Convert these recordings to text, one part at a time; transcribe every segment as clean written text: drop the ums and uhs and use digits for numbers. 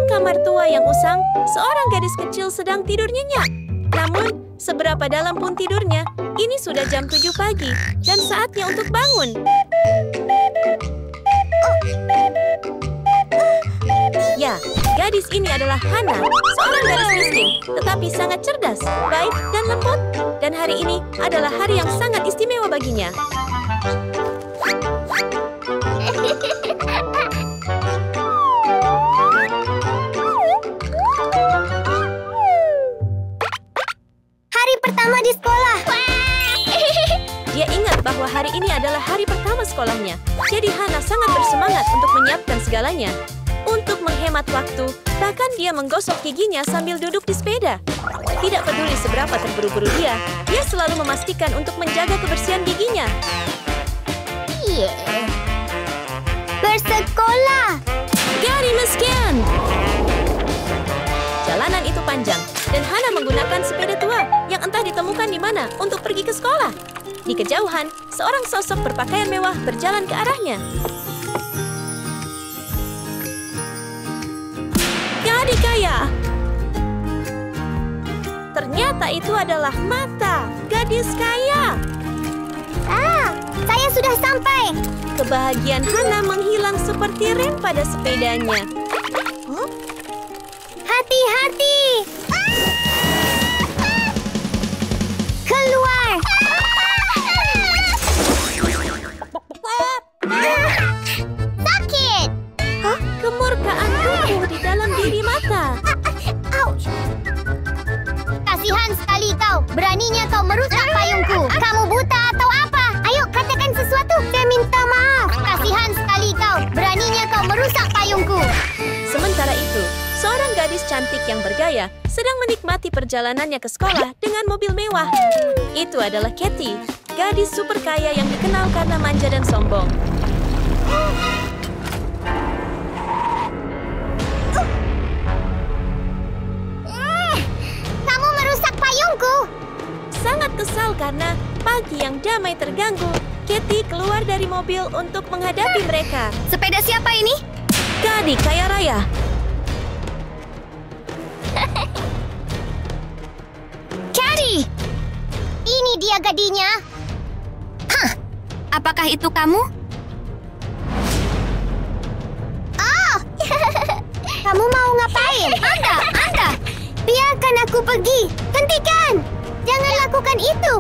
dalam kamar tua yang usang, seorang gadis kecil sedang tidur nyenyak. Namun, seberapa dalam pun tidurnya, ini sudah jam 7 pagi dan saatnya untuk bangun. Ya, gadis ini adalah Hana, seorang gadis miskin, tetapi sangat cerdas, baik, dan lembut. Dan hari ini adalah hari yang sangat istimewa baginya. Hari pertama di sekolah. Dia ingat bahwa hari ini adalah hari pertama sekolahnya. Jadi Hana sangat bersemangat untuk menyiapkan segalanya. Untuk menghemat waktu, bahkan dia menggosok giginya sambil duduk di sepeda. Tidak peduli seberapa terburu-buru dia selalu memastikan untuk menjaga kebersihan giginya. Bersekolah. Gari miskin! Jalanan itu panjang, dan Hana menggunakan sepeda tua yang entah ditemukan di mana untuk pergi ke sekolah. Di kejauhan, seorang sosok berpakaian mewah berjalan ke arahnya. Gadis kaya! Ternyata itu adalah Mata, gadis kaya. Saya sudah sampai. Kebahagiaan Hana menghilang seperti rem pada sepedanya. Hati-hati. Keluar. Sakit. Kemurkaan tumbuh di dalam diri Mata. Ouch. Kasihan sekali kau. Beraninya kau merusak payungku. Kamu buta atau apa? Ayo katakan sesuatu. Saya minta maaf. Kasihan sekali kau. Beraninya kau merusak payungku. Sementara itu, seorang gadis cantik yang bergaya sedang menikmati perjalanannya ke sekolah dengan mobil mewah. Itu adalah Katie, gadis super kaya yang dikenal karena manja dan sombong. Kamu merusak payungku. Sangat kesal karena pagi yang damai terganggu, Katie keluar dari mobil untuk menghadapi mereka. Sepeda siapa ini? Gadis kaya raya. Carrie! Ini dia gadinya. Hah? Apakah itu kamu? Oh! Kamu mau ngapain? Anda! Biarkan aku pergi. Hentikan! Jangan lakukan itu.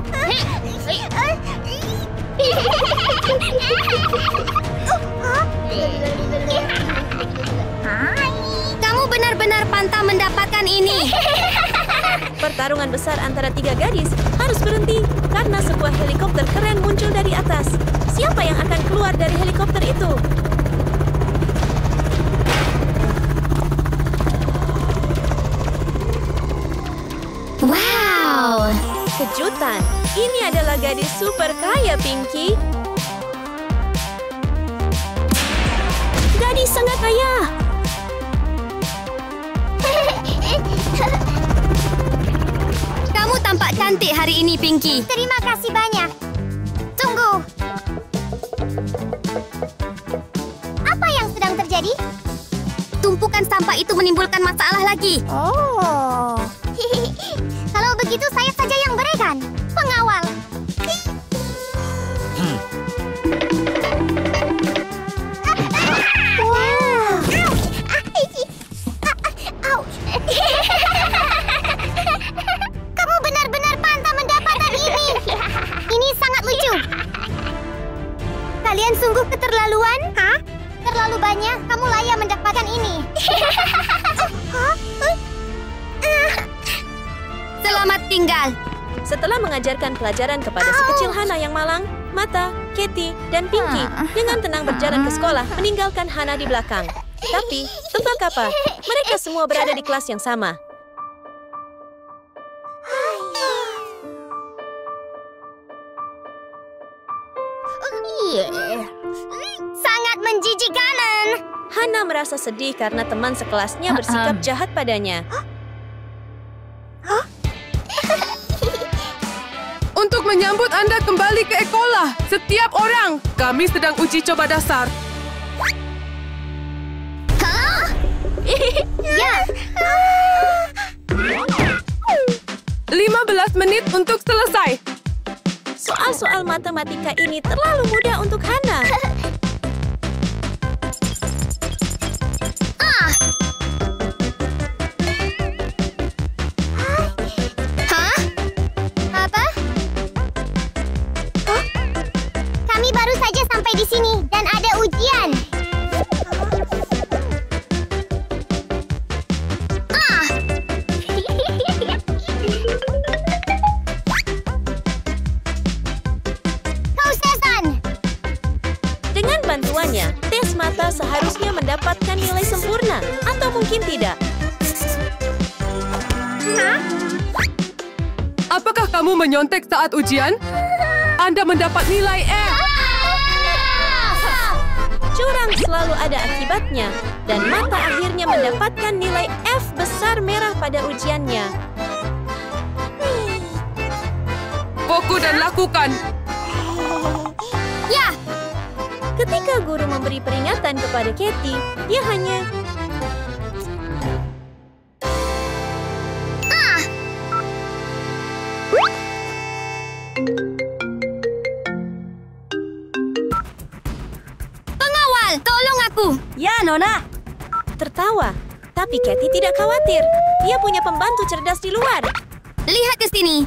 Kamu benar-benar pantang mendapatkan ini. Pertarungan besar antara tiga gadis harus berhenti karena sebuah helikopter keren muncul dari atas. Siapa yang akan keluar dari helikopter itu? Wow! Kejutan! Ini adalah gadis super kaya, Pinky. Gadis sangat kaya. Kamu tampak cantik hari ini, Pinky. Terima kasih banyak. Tunggu. Apa yang sedang terjadi? Tumpukan sampah itu menimbulkan masalah lagi. Oh. Kalau begitu saya saja yang berikan. Pengawal. Wow. Ouch. Kamu benar-benar pantang mendapatkan ini. Ini sangat lucu. Kalian sungguh keterlaluan? Hah? Terlalu banyak. Kamu layak mendapatkan ini. Selamat tinggal. Setelah mengajarkan pelajaran kepada si kecil Hana yang malang, Mata, Katie, dan Pinky dengan tenang berjalan ke sekolah meninggalkan Hana di belakang. Tapi, tebak apa? Mereka semua berada di kelas yang sama. Sangat menjijikkan. Hana merasa sedih karena teman sekelasnya bersikap jahat padanya. Untuk menyambut Anda kembali ke sekolah, setiap orang, kami sedang uji coba dasar. untuk selesai. Soal-soal matematika ini terlalu mudah untuk Hana. Hah? Apa? Oh, kami baru saja sampai di sini dan ada ujian. Kau Sezan. Dengan bantuannya, tes mata seharusnya mendapatkan nilai sempurna, atau mungkin tidak. Apakah kamu menyontek saat ujian? Anda mendapat nilai F. Curang selalu ada akibatnya, dan Mata akhirnya mendapatkan nilai F besar merah pada ujiannya. Fokus dan lakukan. Ya, Ketika guru memberi peringatan kepada Katie, dia hanya... pengawal, tolong aku. Ya, Nona. Tertawa. Tapi Katie tidak khawatir. Dia punya pembantu cerdas di luar. Lihat ke sini.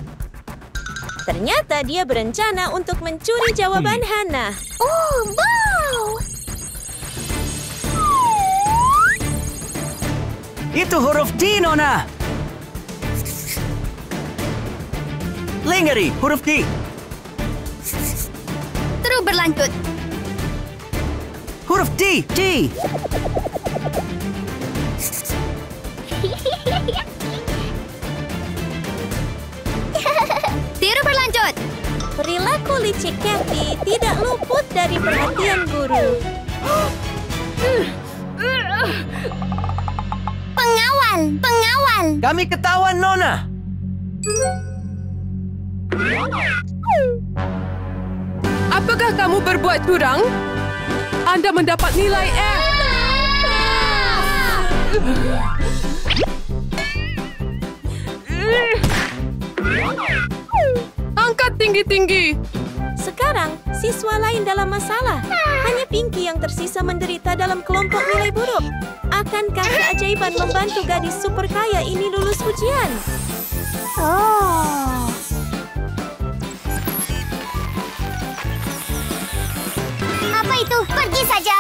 Ternyata dia berencana untuk mencuri jawaban Hana. Oh, wow. Itu huruf D, Nona. Lingari, huruf D. Terus berlanjut. Huruf D, D. Terus berlanjut. Perilaku licik Katie tidak luput dari perhatian guru. Pengawal, pengawal. Kami ketahuan, Nona. Apakah kamu berbuat curang? Anda mendapat nilai F. Angkat tinggi-tinggi. Sekarang, siswa lain dalam masalah. Hanya Pinky yang tersisa menderita dalam kelompok nilai buruk. Akankah keajaiban membantu gadis super kaya ini lulus ujian? Oh. Apa itu? Pergi saja.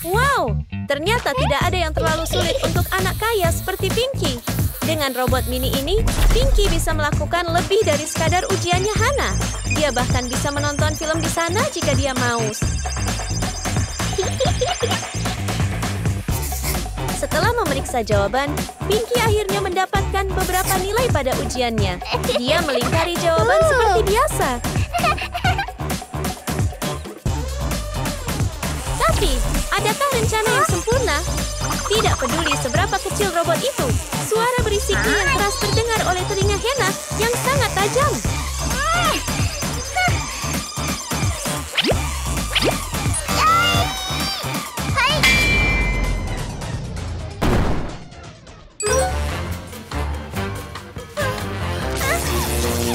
Wow, ternyata tidak ada yang terlalu sulit untuk anak kaya seperti Pinky. Dengan robot mini ini, Pinky bisa melakukan lebih dari sekadar ujiannya Hana. Dia bahkan bisa menonton film di sana jika dia mau. Setelah memeriksa jawaban, Pinky akhirnya mendapatkan beberapa nilai pada ujiannya. Dia melingkari jawaban seperti biasa. Tapi, adakah rencana yang sempurna? Tidak peduli seberapa kecil robot itu, suara berisiknya yang keras terdengar oleh telinga Hana yang sangat tajam.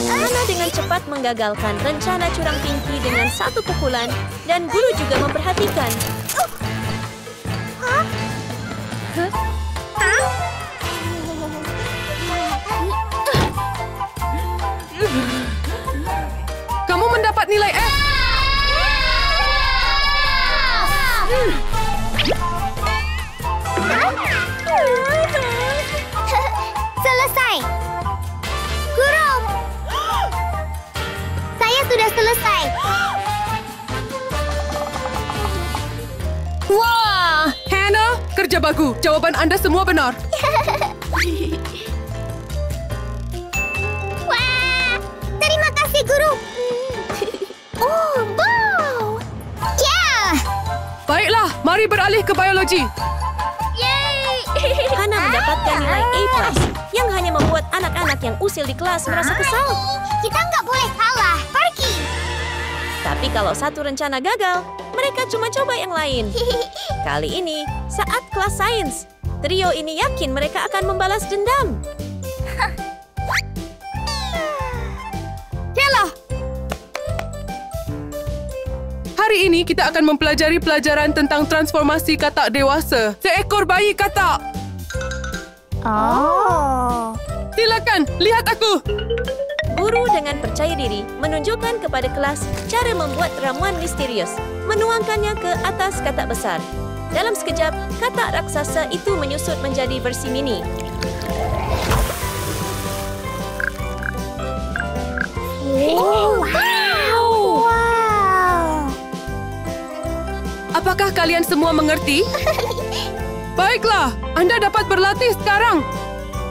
Hana dengan cepat menggagalkan rencana curang Pinky dengan satu pukulan, dan guru juga memperhatikan. Kamu mendapat nilai F. Selesai. Guru. Saya sudah selesai. Wah, Hannah, kerja bagus. Jawaban Anda semua benar. Wah, terima kasih guru. Oh, wow. Yeah. Baiklah, mari beralih ke biologi. Yay. Hana mendapatkan nilai A+, yang hanya membuat anak-anak yang usil di kelas merasa kesal. Kita nggak boleh kalah. Pergi. Tapi kalau satu rencana gagal, mereka cuma coba yang lain. Kali ini, saat kelas sains, trio ini yakin mereka akan membalas dendam. Hari ini kita akan mempelajari pelajaran tentang transformasi katak dewasa. Seekor bayi katak. Oh. Silakan, lihat aku. Guru dengan percaya diri menunjukkan kepada kelas cara membuat ramuan misterius, menuangkannya ke atas katak besar. Dalam sekejap, katak raksasa itu menyusut menjadi versi mini. Wow. Apakah kalian semua mengerti? Baiklah, Anda dapat berlatih sekarang.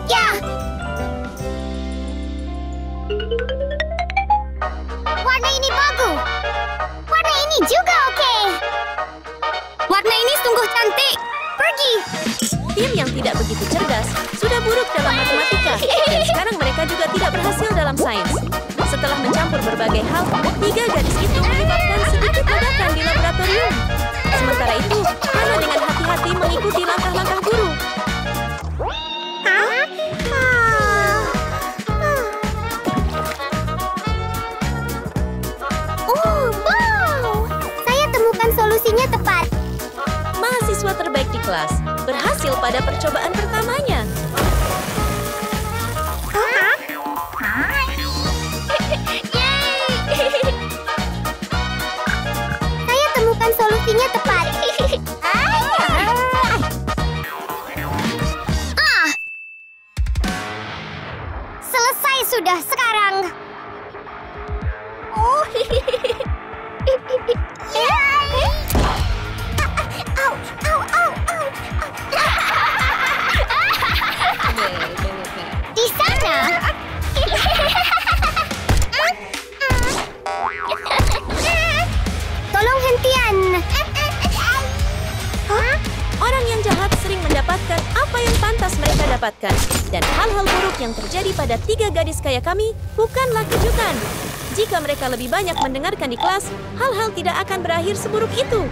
Ya. Warna ini bagus. Warna ini juga oke. Warna ini sungguh cantik. Pergi. Tim yang tidak begitu cerdas sudah buruk dalam matematika dan sekarang mereka juga tidak berhasil dalam sains. Setelah mencampur berbagai hal, 3 gadis itu menyebabkan sedikit ledakan di laboratorium. Sementara itu, Hana dengan hati-hati mengikuti langkah-langkah guru. Oh, wow. Saya temukan solusinya tepat. Mahasiswa terbaik di kelas berhasil pada percobaan pertamanya. Saya temukan solusinya tepat. Selesai sudah sekarang. Oh. Di sana. Tolong hentian. Orang yang jahat sering mendapatkan apa yang pantas mereka dapatkan. Dan hal-hal buruk yang terjadi pada 3 gadis kaya kami bukanlah kejutan. Jika mereka lebih banyak mendengarkan di kelas, hal-hal tidak akan berakhir seburuk itu.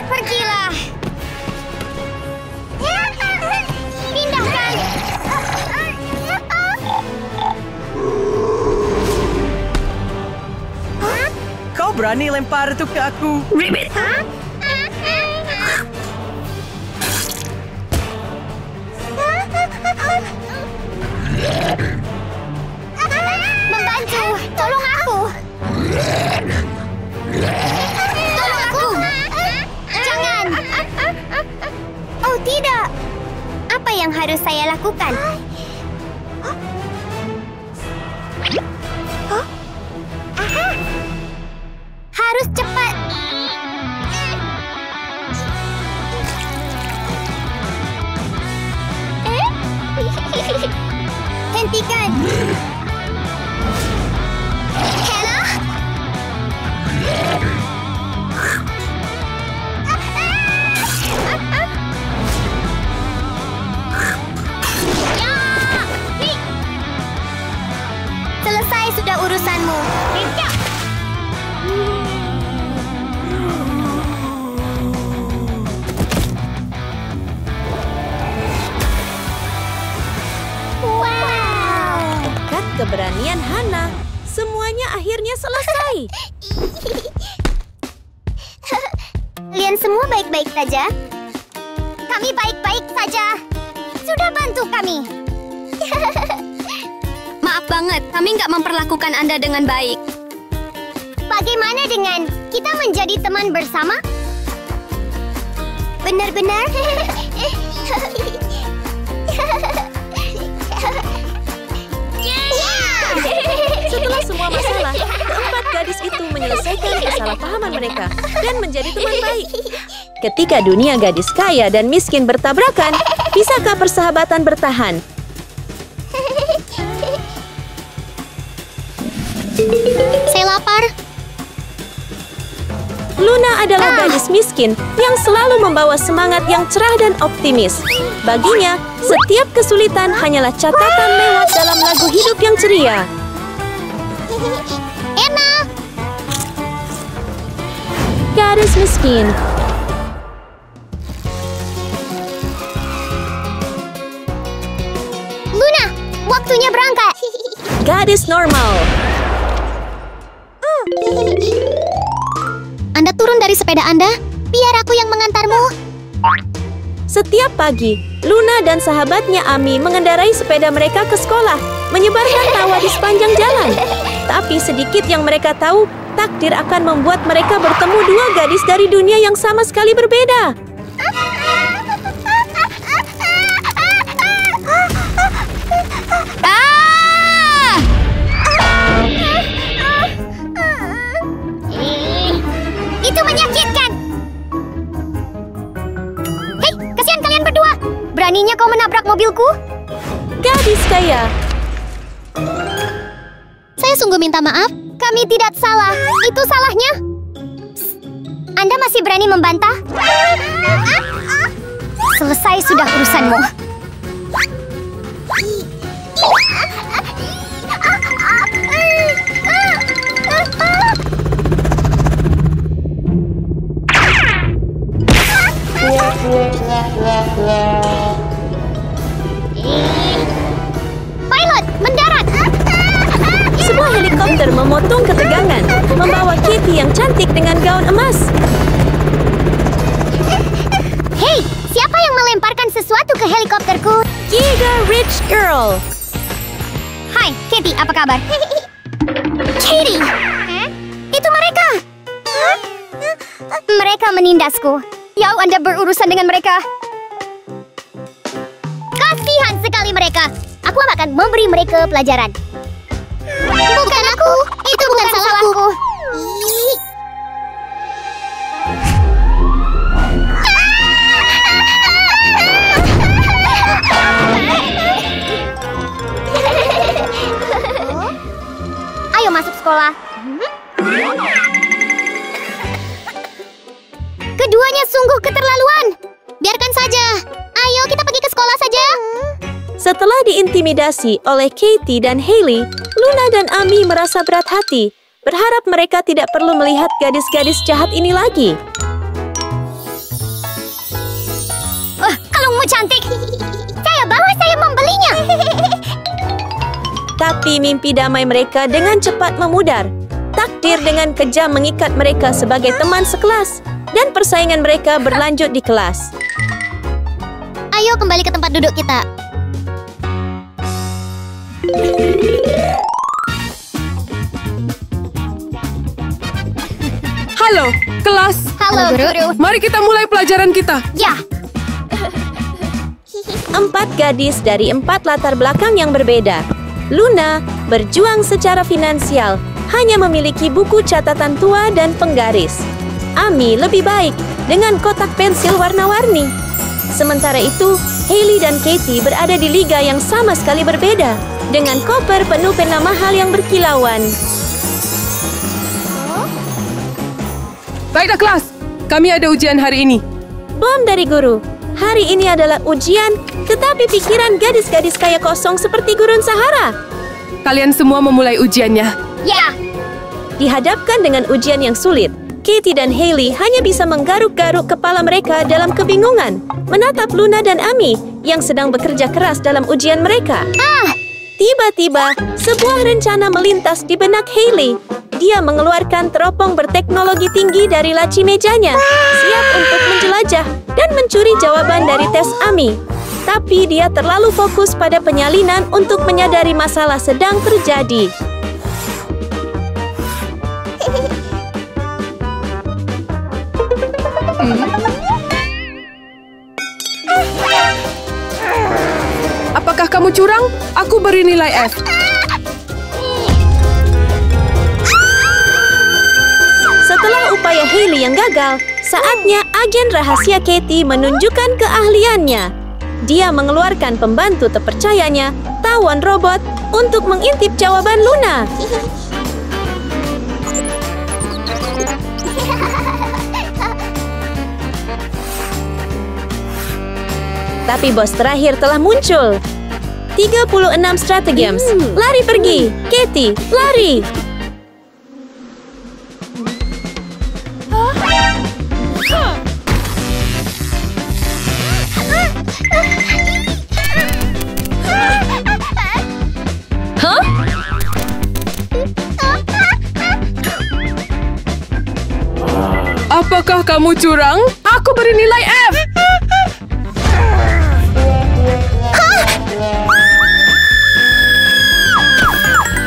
Pergilah. Pindahkan. Kau berani lempar itu ke aku? Ribbit! Membantu, tolong aku. Tolong aku. Jangan. Oh tidak. Apa yang harus saya lakukan? Harus cepat. Hentikan. Hannah? Selesai sudah urusanmu. Wow. Berkat keberanian Hana, semuanya akhirnya selesai. Kalian semua baik-baik saja? Kami baik-baik saja. Sudah bantu kami. Maaf banget, kami nggak memperlakukan Anda dengan baik. Bagaimana dengan kita menjadi teman bersama? Benar-benar? Setelah semua masalah, keempat gadis itu menyelesaikan kesalahpahaman mereka dan menjadi teman baik. Ketika dunia gadis kaya dan miskin bertabrakan, bisakah persahabatan bertahan? Saya lapar. Luna adalah gadis miskin yang selalu membawa semangat yang cerah dan optimis. Baginya, setiap kesulitan hanyalah catatan lewat dalam lagu hidup yang ceria. Emma, Gadis miskin. Luna, waktunya berangkat. gadis normal. Anda turun dari sepeda Anda. Biar aku yang mengantarmu. Setiap pagi, Luna dan sahabatnya Ami mengendarai sepeda mereka ke sekolah, menyebarkan tawa di sepanjang jalan. Tapi sedikit yang mereka tahu, takdir akan membuat mereka bertemu dua gadis dari dunia yang sama sekali berbeda. Itu menyakitkan. Hei, kasihan kalian berdua. Beraninya kau menabrak mobilku? Gadis kaya. Saya sungguh minta maaf. Kami tidak salah. Itu salahnya. Anda masih berani membantah? Selesai sudah urusanmu. Pilot, mendarat! Sebuah helikopter memotong ketegangan, membawa Katie yang cantik dengan gaun emas. Hei, siapa yang melemparkan sesuatu ke helikopterku? Giga Rich Girl. Hai, Katie, apa kabar? Katie! Itu mereka! Mereka menindasku. Yau, Anda berurusan dengan mereka. Kasihan sekali mereka. Aku akan memberi mereka pelajaran. Bukan aku. Itu bukan salahku. Ayo masuk sekolah. Keduanya sungguh keterlaluan. Biarkan saja. Ayo kita pergi ke sekolah saja. Setelah diintimidasi oleh Katie dan Hailey, Luna dan Ami merasa berat hati, berharap mereka tidak perlu melihat gadis-gadis jahat ini lagi. Kalungmu cantik. Saya bawa, saya membelinya. Tapi mimpi damai mereka dengan cepat memudar. Takdir dengan kejam mengikat mereka sebagai teman sekelas, dan persaingan mereka berlanjut di kelas. Ayo kembali ke tempat duduk kita. Halo, kelas. Halo, guru. Mari kita mulai pelajaran kita. Ya, 4 gadis dari 4 latar belakang yang berbeda. Luna berjuang secara finansial, hanya memiliki buku catatan tua dan penggaris. Ami lebih baik dengan kotak pensil warna-warni. Sementara itu, Hailey dan Katie berada di liga yang sama sekali berbeda, dengan koper penuh pena mahal yang berkilauan. Baiklah kelas, kami ada ujian hari ini. Bom dari guru. Hari ini adalah ujian, tetapi pikiran gadis-gadis kaya kosong seperti gurun Sahara. Kalian semua memulai ujiannya. ya. Dihadapkan dengan ujian yang sulit, Katie dan Hailey hanya bisa menggaruk-garuk kepala mereka dalam kebingungan, menatap Luna dan Ami yang sedang bekerja keras dalam ujian mereka. Tiba-tiba, sebuah rencana melintas di benak Hailey. Dia mengeluarkan teropong berteknologi tinggi dari laci mejanya, siap untuk menjelajah dan mencuri jawaban dari tes Ami. Tapi dia terlalu fokus pada penyalinan untuk menyadari masalah sedang terjadi. Apakah kamu curang? Aku beri nilai F. Setelah upaya Hailey yang gagal, saatnya agen rahasia Katie menunjukkan keahliannya. Dia mengeluarkan pembantu terpercayanya, tawon robot, untuk mengintip jawaban Luna. Tapi bos terakhir telah muncul. 36 stratagems. Lari pergi. Katie, lari. Hah? Apakah kamu curang? Aku beri nilai F.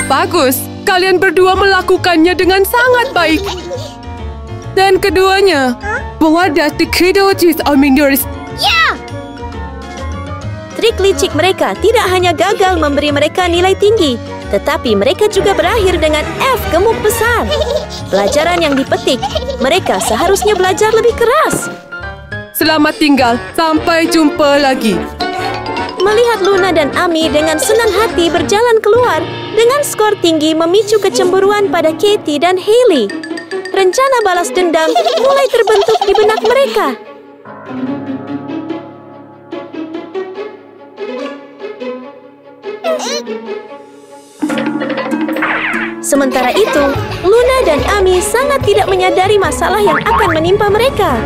Bagus, kalian berdua melakukannya dengan sangat baik. Dan keduanya, buat dikridotis Alminders. Ya! Trik licik mereka tidak hanya gagal memberi mereka nilai tinggi, tetapi mereka juga berakhir dengan F gemuk besar. Pelajaran yang dipetik, mereka seharusnya belajar lebih keras. Selamat tinggal, sampai jumpa lagi. Melihat Luna dan Amy dengan senang hati berjalan keluar dengan skor tinggi memicu kecemburuan pada Katie dan Hailey. Rencana balas dendam mulai terbentuk di benak mereka. Sementara itu, Luna dan Amy sangat tidak menyadari masalah yang akan menimpa mereka.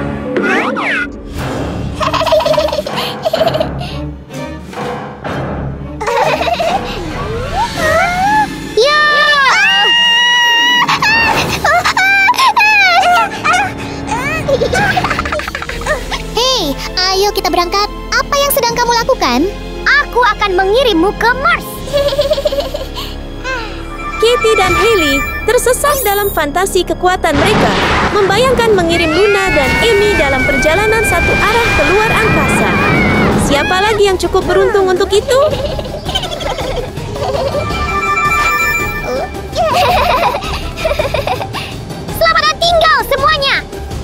Hei, ayo kita berangkat. Apa yang sedang kamu lakukan? Aku akan mengirimmu ke Mars. Katie dan Hailey tersesat dalam fantasi kekuatan mereka, membayangkan mengirim Luna dan Amy dalam perjalanan satu arah ke luar angkasa. Siapa lagi yang cukup beruntung untuk itu? Selamat tinggal semuanya.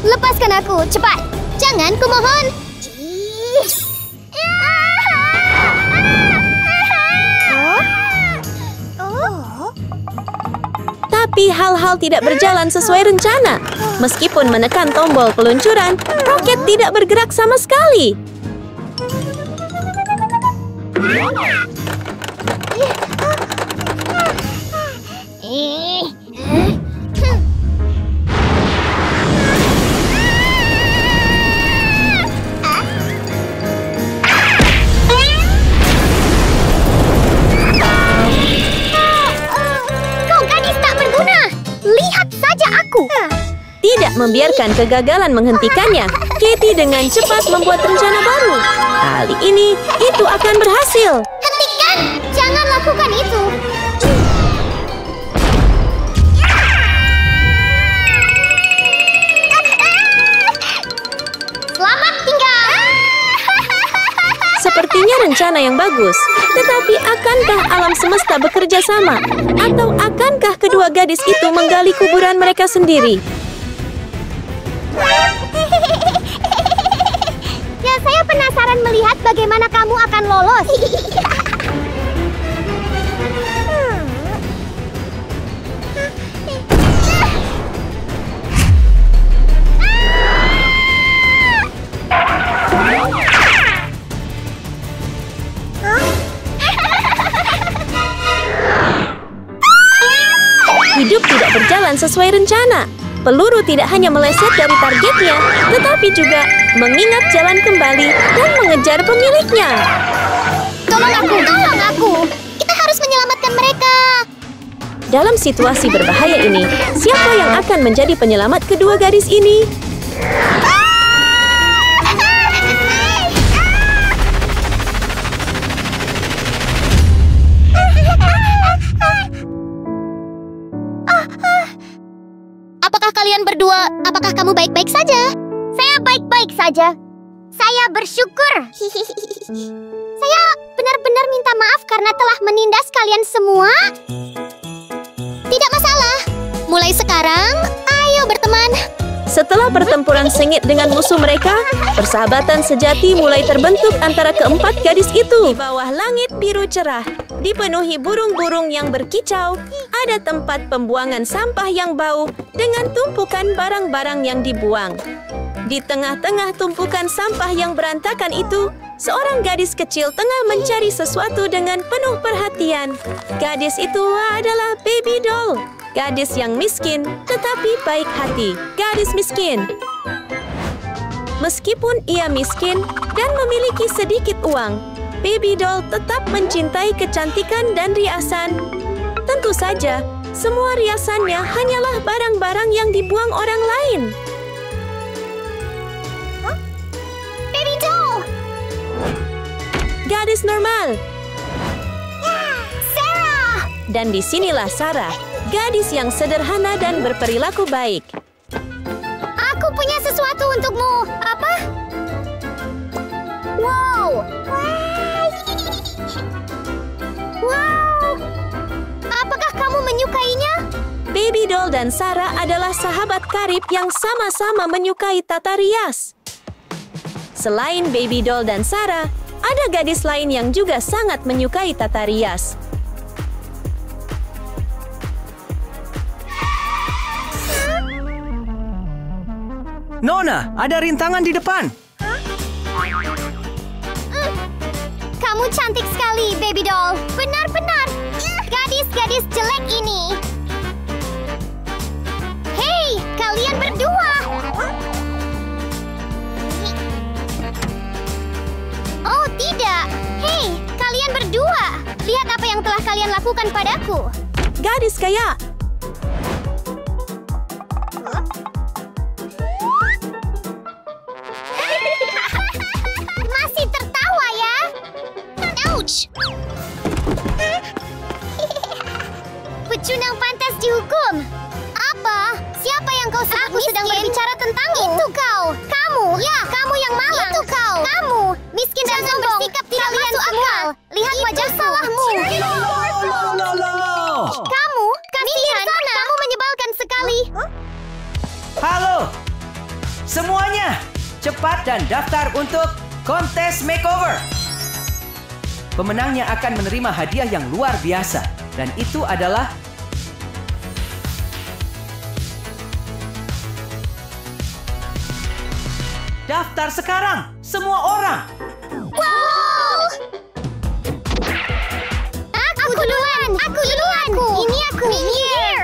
Lepaskan aku, cepat. Jangan, kumohon. Tapi hal-hal tidak berjalan sesuai rencana. Meskipun menekan tombol peluncuran, roket tidak bergerak sama sekali. Tidak membiarkan kegagalan menghentikannya, Katie dengan cepat membuat rencana baru. Kali ini, itu akan berhasil. Hentikan! Jangan lakukan itu. Selamat tinggal! Sepertinya rencana yang bagus. Tetapi akankah alam semesta bekerja sama? Atau akankah kedua gadis itu menggali kuburan mereka sendiri? Ya, saya penasaran melihat bagaimana kamu akan lolos. Hidup tidak berjalan sesuai rencana. Peluru tidak hanya meleset dari targetnya, tetapi juga mengingat jalan kembali dan mengejar pemiliknya. Tolong aku, tolong aku. Kita harus menyelamatkan mereka. Dalam situasi berbahaya ini, siapa yang akan menjadi penyelamat kedua gadis ini? Kalian berdua, apakah kamu baik-baik saja? Saya baik-baik saja. Saya bersyukur. Saya benar-benar minta maaf karena telah menindas kalian semua. Tidak masalah. Mulai sekarang, ayo berteman. Setelah pertempuran sengit dengan musuh mereka, persahabatan sejati mulai terbentuk antara keempat gadis itu. Di bawah langit biru cerah, dipenuhi burung-burung yang berkicau, ada tempat pembuangan sampah yang bau dengan tumpukan barang-barang yang dibuang. Di tengah-tengah tumpukan sampah yang berantakan itu, seorang gadis kecil tengah mencari sesuatu dengan penuh perhatian. Gadis itu adalah Baby Doll. Gadis yang miskin, tetapi baik hati. Gadis miskin. Meskipun ia miskin dan memiliki sedikit uang, Baby Doll tetap mencintai kecantikan dan riasan. Tentu saja, semua riasannya hanyalah barang-barang yang dibuang orang lain. gadis normal. Sarah! Dan disinilah Sarah, gadis yang sederhana dan berperilaku baik. Aku punya sesuatu untukmu. Apa? Wow! Wow! Apakah kamu menyukainya? Baby doll dan Sarah adalah sahabat karib yang sama-sama menyukai tata rias. Selain Baby doll dan Sarah, ada gadis lain yang juga sangat menyukai tata rias. Nona, ada rintangan di depan. Kamu cantik sekali, Baby doll. Benar-benar. Gadis-gadis jelek ini. Hei, kalian berdua. Oh, tidak. Hei, kalian berdua. Lihat apa yang telah kalian lakukan padaku. Gadis kaya. Masih tertawa ya? Ouch! Pecundang pantas dihukum. Apa? Siapa yang kau sebut? Aku sedang berbicara tentangmu. Itu kau. Kamu. Ya, kamu yang malang. Itu kau. Kamu. Miskin dan sombong. Bersikap tidak masuk akal. Lihat wajah salahmu. Kamu? Kasihan. Kamu menyebalkan sekali. Halo, semuanya. Cepat dan daftar untuk kontes makeover. Pemenangnya akan menerima hadiah yang luar biasa. Dan itu adalah... Daftar sekarang, semua orang. Wow! Aku duluan. Aku duluan. Ini aku. Minggir.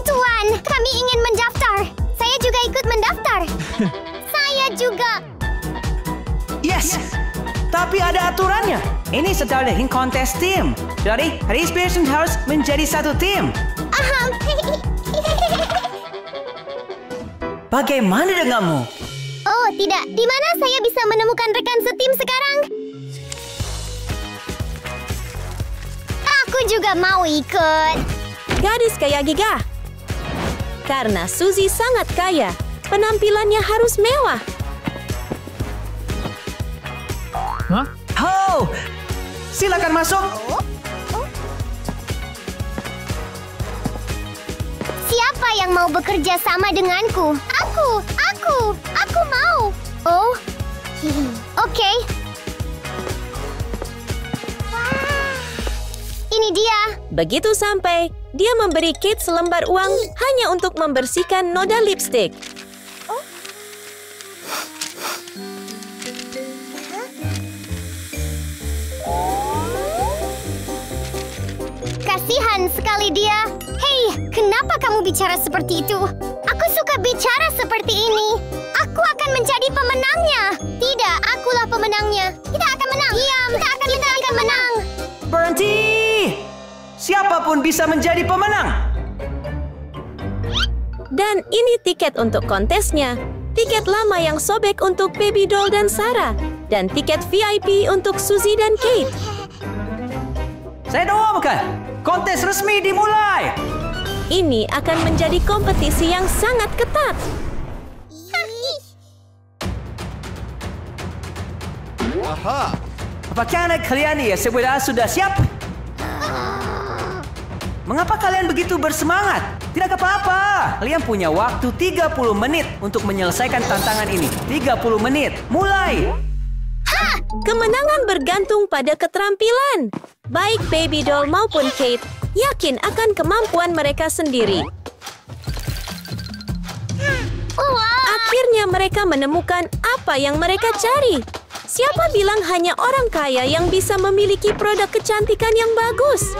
Tuan, kami ingin mendaftar. Saya juga ikut mendaftar. Saya juga. Yes, tapi ada aturannya. Ini setara dengan kontes tim. Jadi, Haris Pearson harus menjadi satu tim. Bagaimana denganmu? Oh, tidak. Di mana saya bisa menemukan rekan setim sekarang? Aku juga mau ikut. Gadis kaya gigah. Karena Suzy sangat kaya, penampilannya harus mewah. Oh, silakan masuk. Siapa yang mau bekerja sama denganku? Aku mau. Oh, oke. Ini dia. Begitu sampai, dia memberi Kate selembar uang hanya untuk membersihkan noda lipstik. Kasihan sekali dia. Hei, kenapa kamu bicara seperti itu? Aku suka bicara seperti ini. Aku akan menjadi pemenangnya. Tidak, akulah pemenangnya. Kita akan menang. Diam, kita akan menang. Berhenti! Siapapun bisa menjadi pemenang. Dan ini tiket untuk kontesnya. Tiket lama yang sobek untuk Baby doll dan Sarah. Dan tiket VIP untuk Suzy dan Kate. Saya doakan. Kontes resmi dimulai. Ini akan menjadi kompetisi yang sangat ketat. Apakah anak kalian ya sudah siap? Mengapa kalian begitu bersemangat? Tidak apa-apa. Kalian punya waktu 30 menit untuk menyelesaikan tantangan ini. 30 menit. Mulai. Kemenangan bergantung pada keterampilan. Baik Baby doll maupun Kate yakin akan kemampuan mereka sendiri. Akhirnya mereka menemukan apa yang mereka cari. Siapa bilang hanya orang kaya yang bisa memiliki produk kecantikan yang bagus?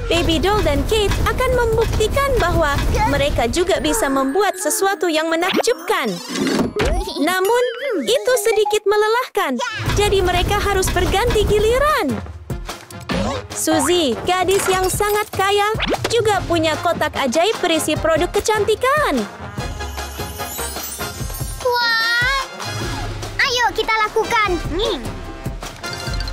Baby doll dan Kate akan membuktikan bahwa mereka juga bisa membuat sesuatu yang menakjubkan. Namun, itu sedikit melelahkan. Jadi mereka harus berganti giliran. Suzy, gadis yang sangat kaya, juga punya kotak ajaib berisi produk kecantikan. Wah, lakukan.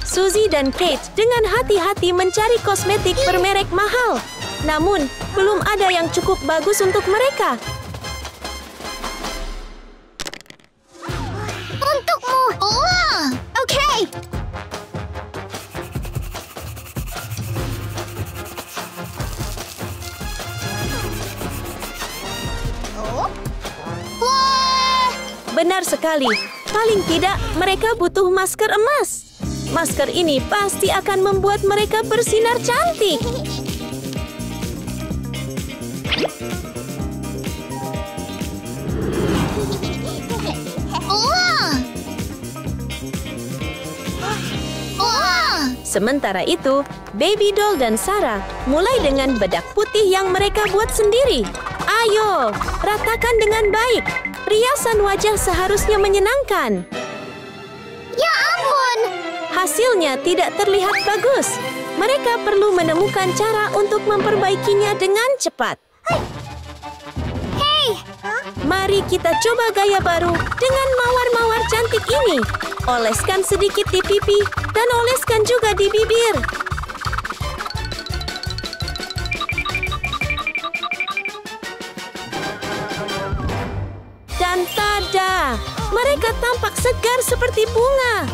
Suzy dan Kate dengan hati-hati mencari kosmetik bermerek mahal. Namun, belum ada yang cukup bagus untuk mereka. Untukmu. Oh, oke. Wah, Benar sekali. Paling tidak, mereka butuh masker emas. Masker ini pasti akan membuat mereka bersinar cantik. Sementara itu, Baby Doll dan Sarah mulai dengan bedak putih yang mereka buat sendiri. Ayo, ratakan dengan baik. Riasan wajah seharusnya menyenangkan. ya ampun. Hasilnya tidak terlihat bagus. Mereka perlu menemukan cara untuk memperbaikinya dengan cepat. Hei, Mari kita coba gaya baru dengan mawar-mawar cantik ini. Oleskan sedikit di pipi dan oleskan juga di bibir. Dan tada! Mereka tampak segar seperti bunga.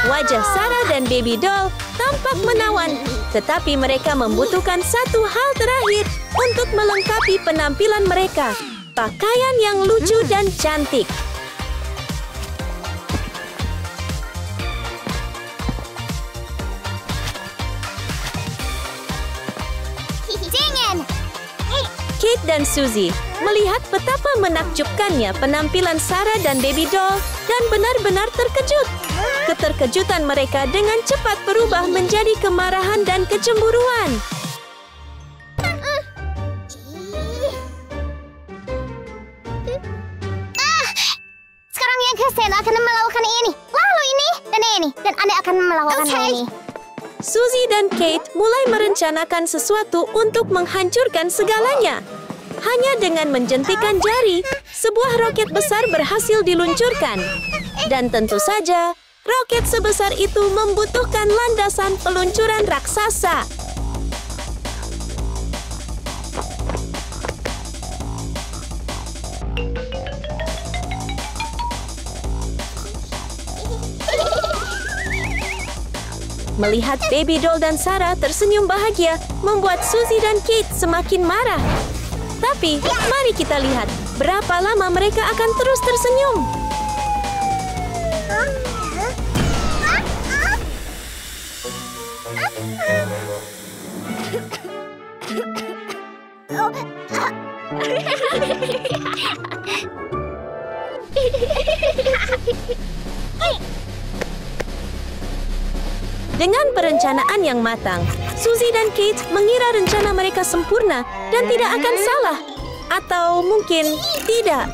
Wajah Sarah dan Baby Doll tampak menawan, tetapi mereka membutuhkan satu hal terakhir untuk melengkapi penampilan mereka. Pakaian yang lucu dan cantik. dingin. Kate dan Suzy melihat betapa menakjubkannya penampilan Sarah dan Baby Doll dan benar-benar terkejut. Keterkejutan mereka dengan cepat berubah menjadi kemarahan dan kecemburuan. Sekarang yang Kristen akan melakukan ini, lalu ini, dan Anda akan melakukan ini. Suzy dan Kate mulai merencanakan sesuatu untuk menghancurkan segalanya. Hanya dengan menjentikan jari, sebuah roket besar berhasil diluncurkan. Dan tentu saja, roket sebesar itu membutuhkan landasan peluncuran raksasa. Melihat Baby Doll dan Sarah tersenyum bahagia membuat Suzy dan Kate semakin marah. Tapi, mari kita lihat berapa lama mereka akan terus tersenyum. Dengan perencanaan yang matang, Suzy dan Kate mengira rencana mereka sempurna dan tidak akan salah. Atau mungkin tidak.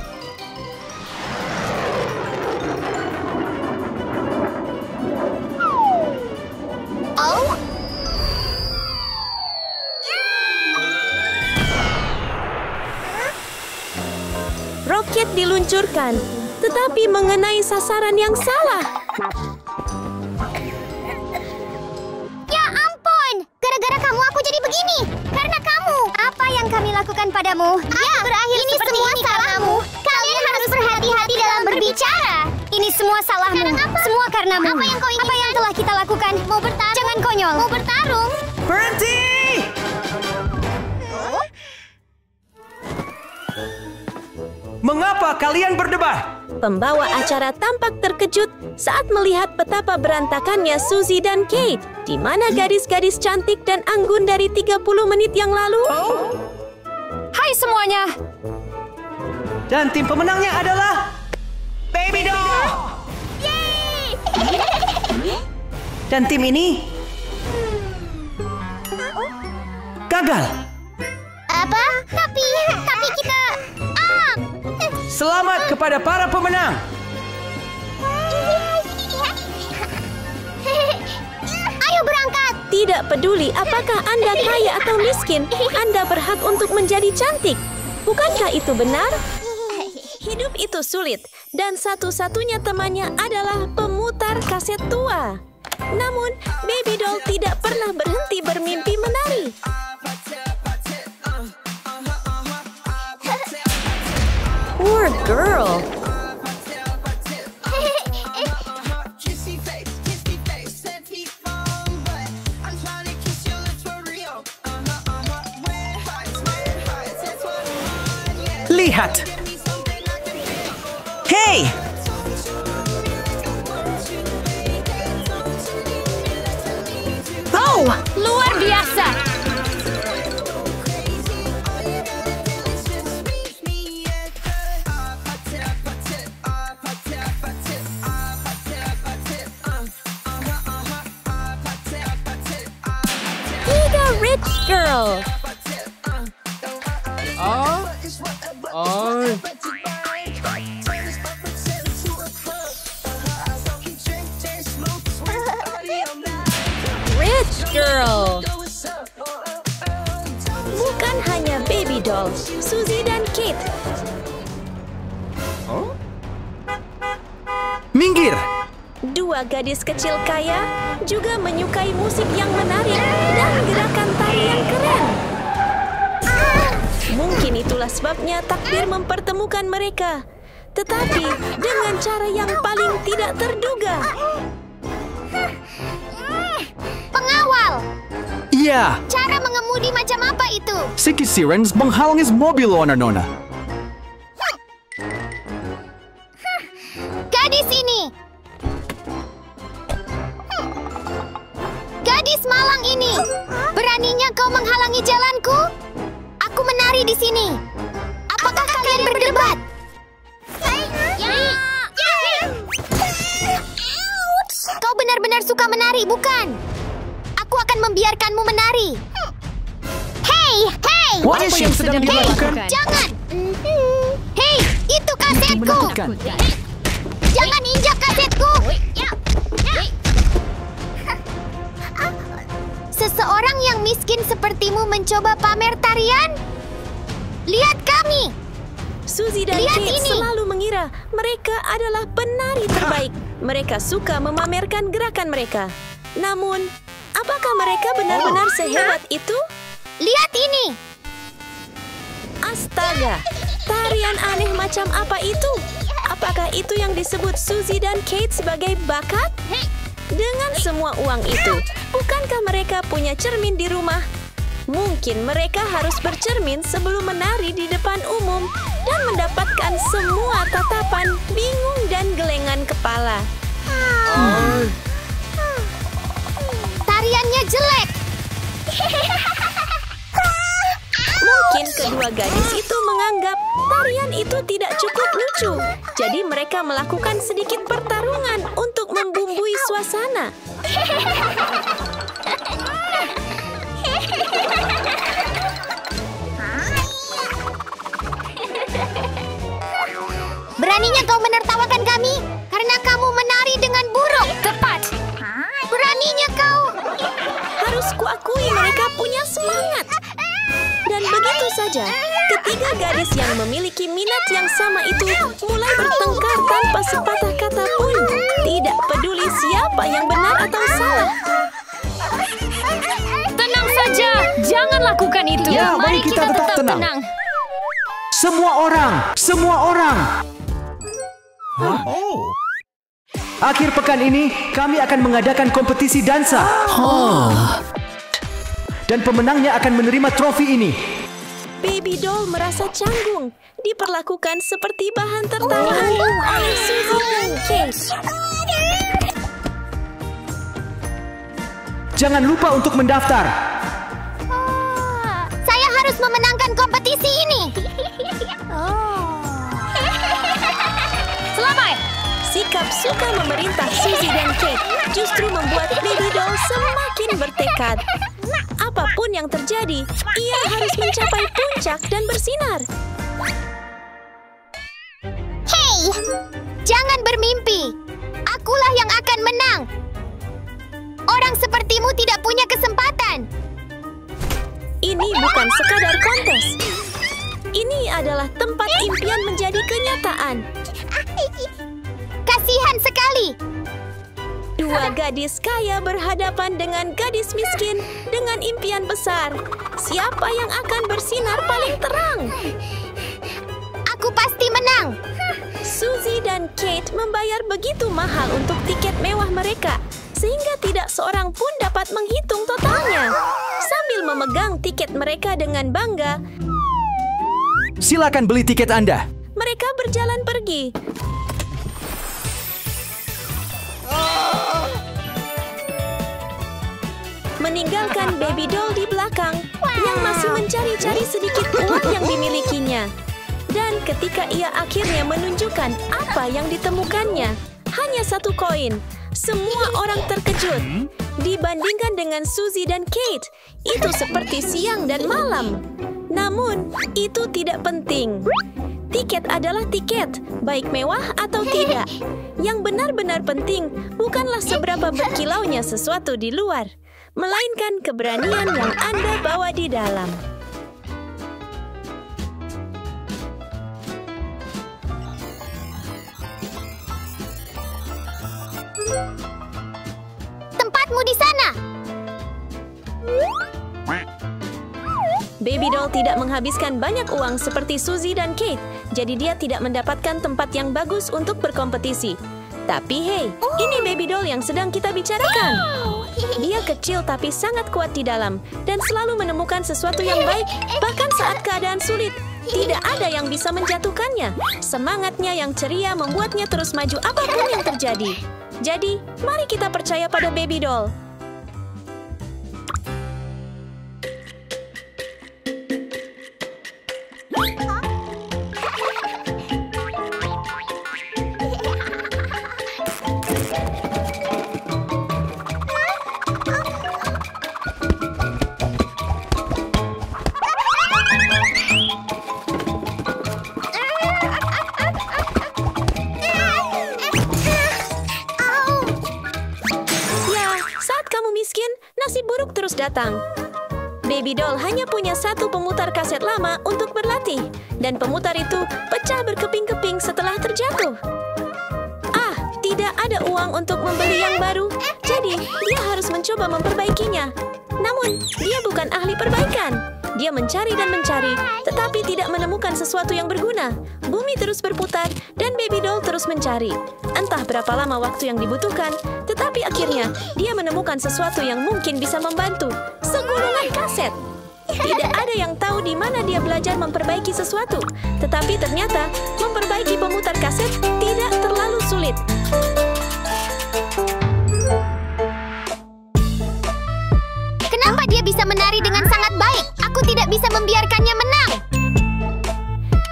Roket diluncurkan, tetapi mengenai sasaran yang salah. Ya ampun, gara-gara kamu aku jadi begini. Karena kamu. Apa yang kami lakukan padamu? Ya, berakhir ini seperti semua ini salahmu. Kalian harus berhati-hati dalam berbicara. Ini semua salahmu. Semua karenamu. Apa yang kau inginkan? Apa yang telah kita lakukan? Mau bertarung? Jangan konyol. Mau bertarung? Berhenti! Mengapa kalian berdebat? Pembawa acara tampak terkejut saat melihat betapa berantakannya Suzy dan Kate. Di mana gadis-gadis cantik dan anggun dari 30 menit yang lalu? Hai semuanya. Dan tim pemenangnya adalah Baby Doll. Dan tim ini gagal. Apa? Tapi kita... Selamat kepada para pemenang. Ayo berangkat. Tidak peduli apakah Anda kaya atau miskin, Anda berhak untuk menjadi cantik. Bukankah itu benar? Hidup itu sulit, dan satu-satunya temannya adalah pemutar kaset tua. Namun, Baby Doll tidak pernah berhenti bermimpi menari. Poor girl. Lihat. Hey! Oh, luar biasa. Tiga rich girl. Rich girl. Bukan hanya Baby Doll, Suzy dan Kate. Minggir! Dua gadis kecil kaya juga menyukai musik yang menarik dan gerakan tari yang keren. Mungkin itulah sebabnya takdir mempertemukan mereka. Tetapi dengan cara yang paling tidak terduga. Pengawal! Iya, Cara mengemudi macam apa itu? Si Sirens menghalangi mobil Nona. Gadis ini! Gadis malang ini! Beraninya kau menghalangi jalanku? Aku menari di sini. Apakah kalian berdebat? Kau benar-benar suka menari, bukan? Aku akan membiarkanmu menari. Hey! Apa yang sedang dilakukan? Jangan! Hei, itu kasetku! Jangan injak kasetku! Seseorang yang miskin sepertimu mencoba pamer tarian? Lihat kami! Suzy dan Lihat Kate ini. selalu mengira mereka adalah penari terbaik. Mereka suka memamerkan gerakan mereka. Namun, apakah mereka benar-benar sehebat itu? Lihat ini! Astaga, tarian aneh macam apa itu? Apakah itu yang disebut Suzy dan Kate sebagai bakat? Dengan semua uang itu, bukankah mereka punya cermin di rumah? Mungkin mereka harus bercermin sebelum menari di depan umum dan mendapatkan semua tatapan bingung dan gelengan kepala. Tariannya jelek! Mungkin kedua gadis itu menganggap tarian itu tidak cukup lucu. Jadi mereka melakukan sedikit pertarungan untuk membumbui suasana. Beraninya kau menertawakan kami karena kamu menari dengan buruk. Tepat. Beraninya kau. Harus kuakui mereka punya semangat. Dan begitu saja, ketiga gadis yang memiliki minat yang sama itu mulai bertengkar tanpa sepatah kata pun. Tidak peduli siapa yang benar atau salah. Tenang saja, jangan lakukan itu. Ya, mari kita tetap tenang. Semua orang! Akhir pekan ini, kami akan mengadakan kompetisi dansa. Dan pemenangnya akan menerima trofi ini. Baby Doll merasa canggung, diperlakukan seperti bahan tertawaan oleh Suzy dan Kate. Jangan lupa untuk mendaftar. Saya harus memenangkan kompetisi ini. Selamat! Sikap suka memerintah Suzy dan Kate justru membuat Baby Doll semakin bertekad. Apapun yang terjadi, ia harus mencapai puncak dan bersinar. Hei, jangan bermimpi. Akulah yang akan menang. Orang sepertimu tidak punya kesempatan. Ini bukan sekadar kontes. Ini adalah tempat impian menjadi kenyataan. Kasihan sekali. Dua gadis kaya berhadapan dengan gadis miskin dengan impian besar. Siapa yang akan bersinar paling terang? Aku pasti menang. Suzy dan Kate membayar begitu mahal untuk tiket mewah mereka, sehingga tidak seorang pun dapat menghitung totalnya. Sambil memegang tiket mereka dengan bangga, Silakan beli tiket Anda. mereka berjalan pergi. Meninggalkan baby doll di belakang yang masih mencari-cari sedikit uang yang dimilikinya. Dan ketika ia akhirnya menunjukkan apa yang ditemukannya, hanya 1 koin. Semua orang terkejut. Dibandingkan dengan Suzy dan Kate, itu seperti siang dan malam. Namun, itu tidak penting. Tiket adalah tiket, baik mewah atau tidak. Yang benar-benar penting bukanlah seberapa berkilaunya sesuatu di luar, melainkan keberanian yang Anda bawa di dalam. Tempatmu di sana. Baby doll tidak menghabiskan banyak uang seperti Suzy dan Kate, jadi dia tidak mendapatkan tempat yang bagus untuk berkompetisi. Tapi hey, ini baby doll yang sedang kita bicarakan. Dia kecil tapi sangat kuat di dalam dan selalu menemukan sesuatu yang baik, bahkan saat keadaan sulit. Tidak ada yang bisa menjatuhkannya. Semangatnya yang ceria membuatnya terus maju apapun yang terjadi. Jadi, mari kita percaya pada baby doll. Nasib buruk terus datang. Baby doll hanya punya 1 pemutar kaset lama untuk berlatih, dan pemutar itu pecah berkeping-keping setelah terjatuh. Tidak ada uang untuk membeli yang baru, jadi dia harus mencoba memperbaikinya. Namun, dia bukan ahli perbaikan. Dia mencari dan mencari, tetapi tidak menemukan sesuatu yang berguna. Bumi terus berputar, dan baby doll terus mencari. Entah berapa lama waktu yang dibutuhkan, tetapi akhirnya dia menemukan sesuatu yang mungkin bisa membantu. Segulungan kaset. Tidak ada yang tahu di mana dia belajar memperbaiki sesuatu, tetapi ternyata memperbaiki pemutar kaset tidak terlalu sulit. Kenapa dia bisa menari dengan sangat baik? Aku tidak bisa membiarkannya menang.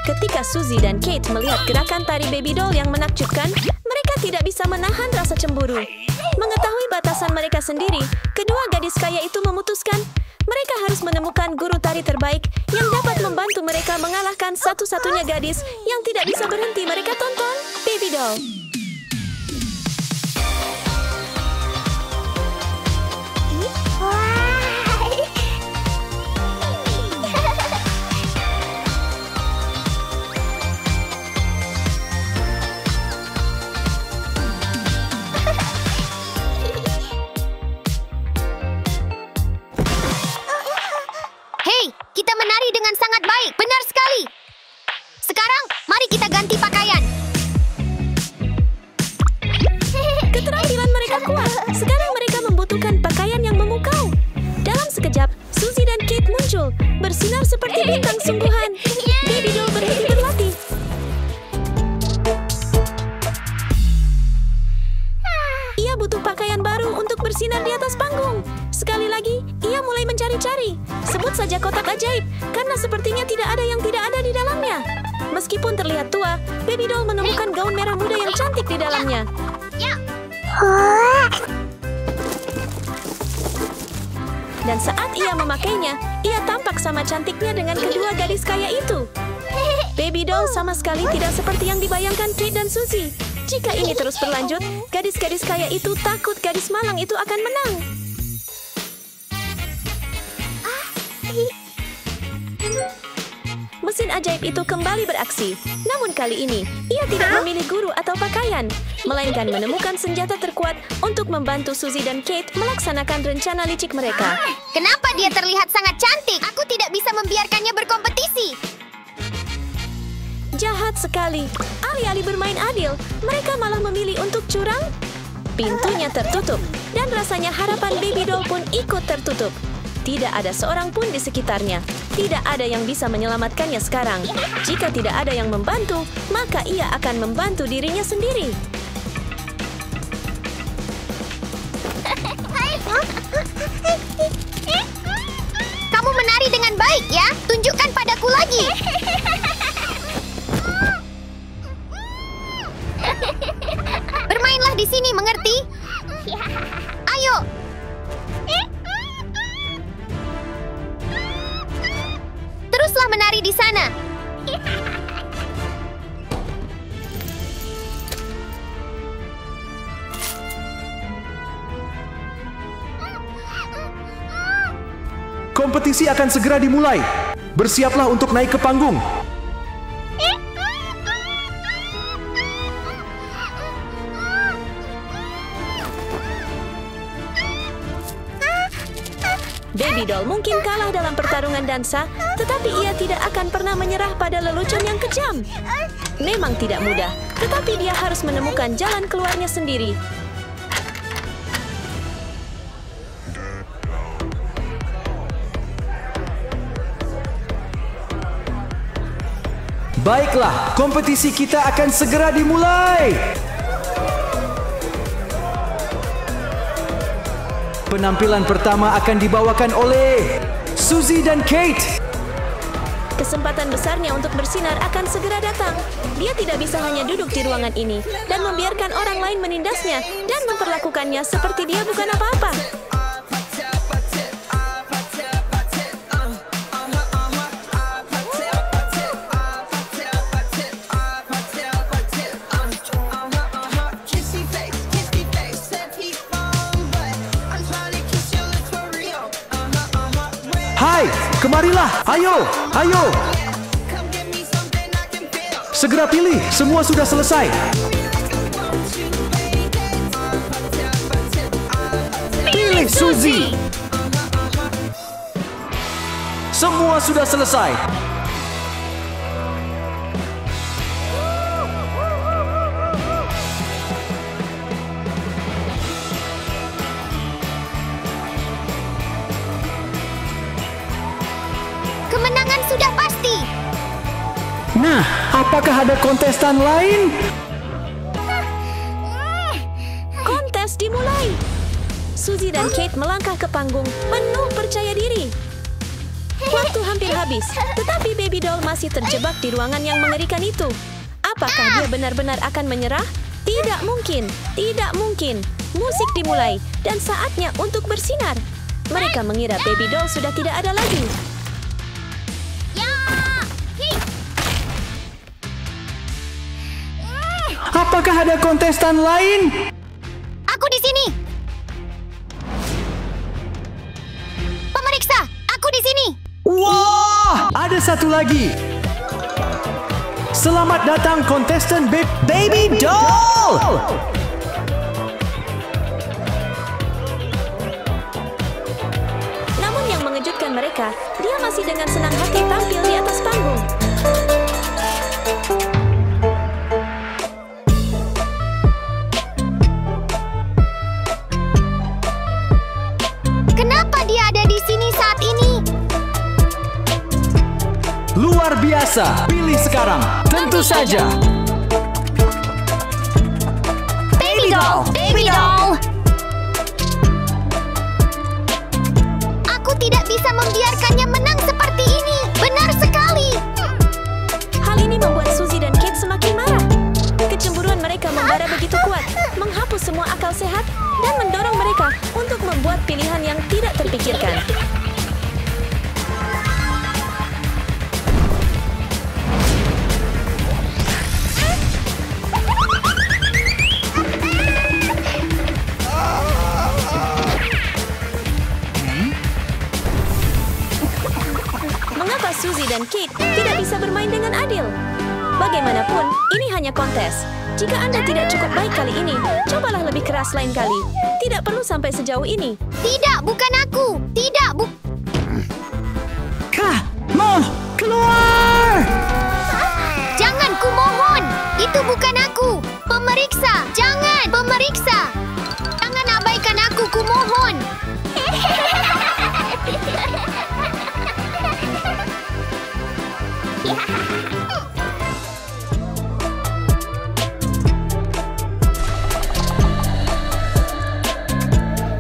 Ketika Suzy dan Kate melihat gerakan tari baby doll yang menakjubkan, mereka tidak bisa menahan rasa cemburu. Mengetahui batasan mereka sendiri, kedua gadis kaya itu memutuskan mereka harus menemukan guru tari terbaik yang dapat membantu mereka mengalahkan satu-satunya gadis yang tidak bisa berhenti mereka tonton, baby doll. Hei, kita menari dengan sangat baik. Benar sekali. Sekarang, mari kita ganti pakaian. Keterampilan mereka kuat. Sekarang mereka membutuhkan pakaian yang memukau. Dalam sekejap, Suzy dan Kate muncul, bersinar seperti bintang sungguhan. Baby doll berhenti berlatih. Ia butuh pakaian baru untuk bersinar di atas panggung. Sekali lagi, ia mulai mencari-cari. Sebut saja kotak ajaib, karena sepertinya tidak ada yang tidak ada di dalamnya. Meskipun terlihat tua, baby doll menemukan gaun merah muda yang cantik di dalamnya. Dan saat ia memakainya, ia tampak sama cantiknya dengan kedua gadis kaya itu. Baby doll sama sekali tidak seperti yang dibayangkan Kate dan Suzy. Jika ini terus berlanjut, gadis-gadis kaya itu takut gadis malang itu akan menang. mesin ajaib itu kembali beraksi. Namun kali ini, ia tidak memilih guru atau pakaian, melainkan menemukan senjata terkuat untuk membantu Suzy dan Kate melaksanakan rencana licik mereka. Kenapa dia terlihat sangat cantik? Aku tidak bisa membiarkannya berkompetisi. Jahat sekali. Alih-alih bermain adil, mereka malah memilih untuk curang. Pintunya tertutup, dan rasanya harapan Baby Doll pun ikut tertutup. Tidak ada seorang pun di sekitarnya. Tidak ada yang bisa menyelamatkannya sekarang. Jika tidak ada yang membantu, maka ia akan membantu dirinya sendiri. Kamu menari dengan baik ya. Tunjukkan padaku lagi. Bermainlah di sini, mengerti? Ayo. Teruslah menari di sana. Kompetisi akan segera dimulai. Bersiaplah untuk naik ke panggung. Baby Doll mungkin kalah dalam pertarungan dansa, tetapi ia tidak akan pernah menyerah pada lelucon yang kejam. Memang tidak mudah, tetapi dia harus menemukan jalan keluarnya sendiri. Baiklah, kompetisi kita akan segera dimulai. Penampilan pertama akan dibawakan oleh Suzy dan Kate. Kesempatan besarnya untuk bersinar akan segera datang. Dia tidak bisa hanya duduk di ruangan ini dan membiarkan orang lain menindasnya dan memperlakukannya seperti dia bukan apa-apa. Hai, kemarilah. Ayo, ayo. Segera pilih, semua sudah selesai. Pilih Suzy. Semua sudah selesai. Kemenangan sudah pasti. Nah, apakah ada kontestan lain? Kontes dimulai. Suzy dan Kate melangkah ke panggung penuh percaya diri. Waktu hampir habis, tetapi Baby Doll masih terjebak di ruangan yang mengerikan itu. Apakah dia benar-benar akan menyerah? Tidak mungkin, tidak mungkin. Musik dimulai dan saatnya untuk bersinar. Mereka mengira Baby Doll sudah tidak ada lagi. Apakah ada kontestan lain? Aku di sini. Pemeriksa, aku di sini. Wah, ada satu lagi. Selamat datang kontestan Baby Doll. Namun yang mengejutkan mereka, dia masih dengan senang hati tampil di atas panggung. Kenapa dia ada di sini saat ini? Luar biasa. Pilih sekarang. Tentu saja. Baby Doll, Baby Doll. Aku tidak bisa membiarkannya menang seperti ini. Benar sekali. Hal ini membuat Suzy dan Kate semakin marah. Kecemburuan mereka membara begitu kuat, menghapus semua akal sehat, dan mendorong mereka untuk membuat pilihan yang tidak terpikirkan. Kenapa Suzy dan Kate tidak bisa bermain dengan adil? Bagaimanapun, ini hanya kontes. Jika Anda tidak cukup baik kali ini, cobalah lebih keras lain kali. Tidak perlu sampai sejauh ini. Tidak, bukan aku. Tidak, Kamu keluar! Jangan, kumohon. Itu bukan aku. Pemeriksa, jangan. Pemeriksa. Jangan abaikan aku, kumohon.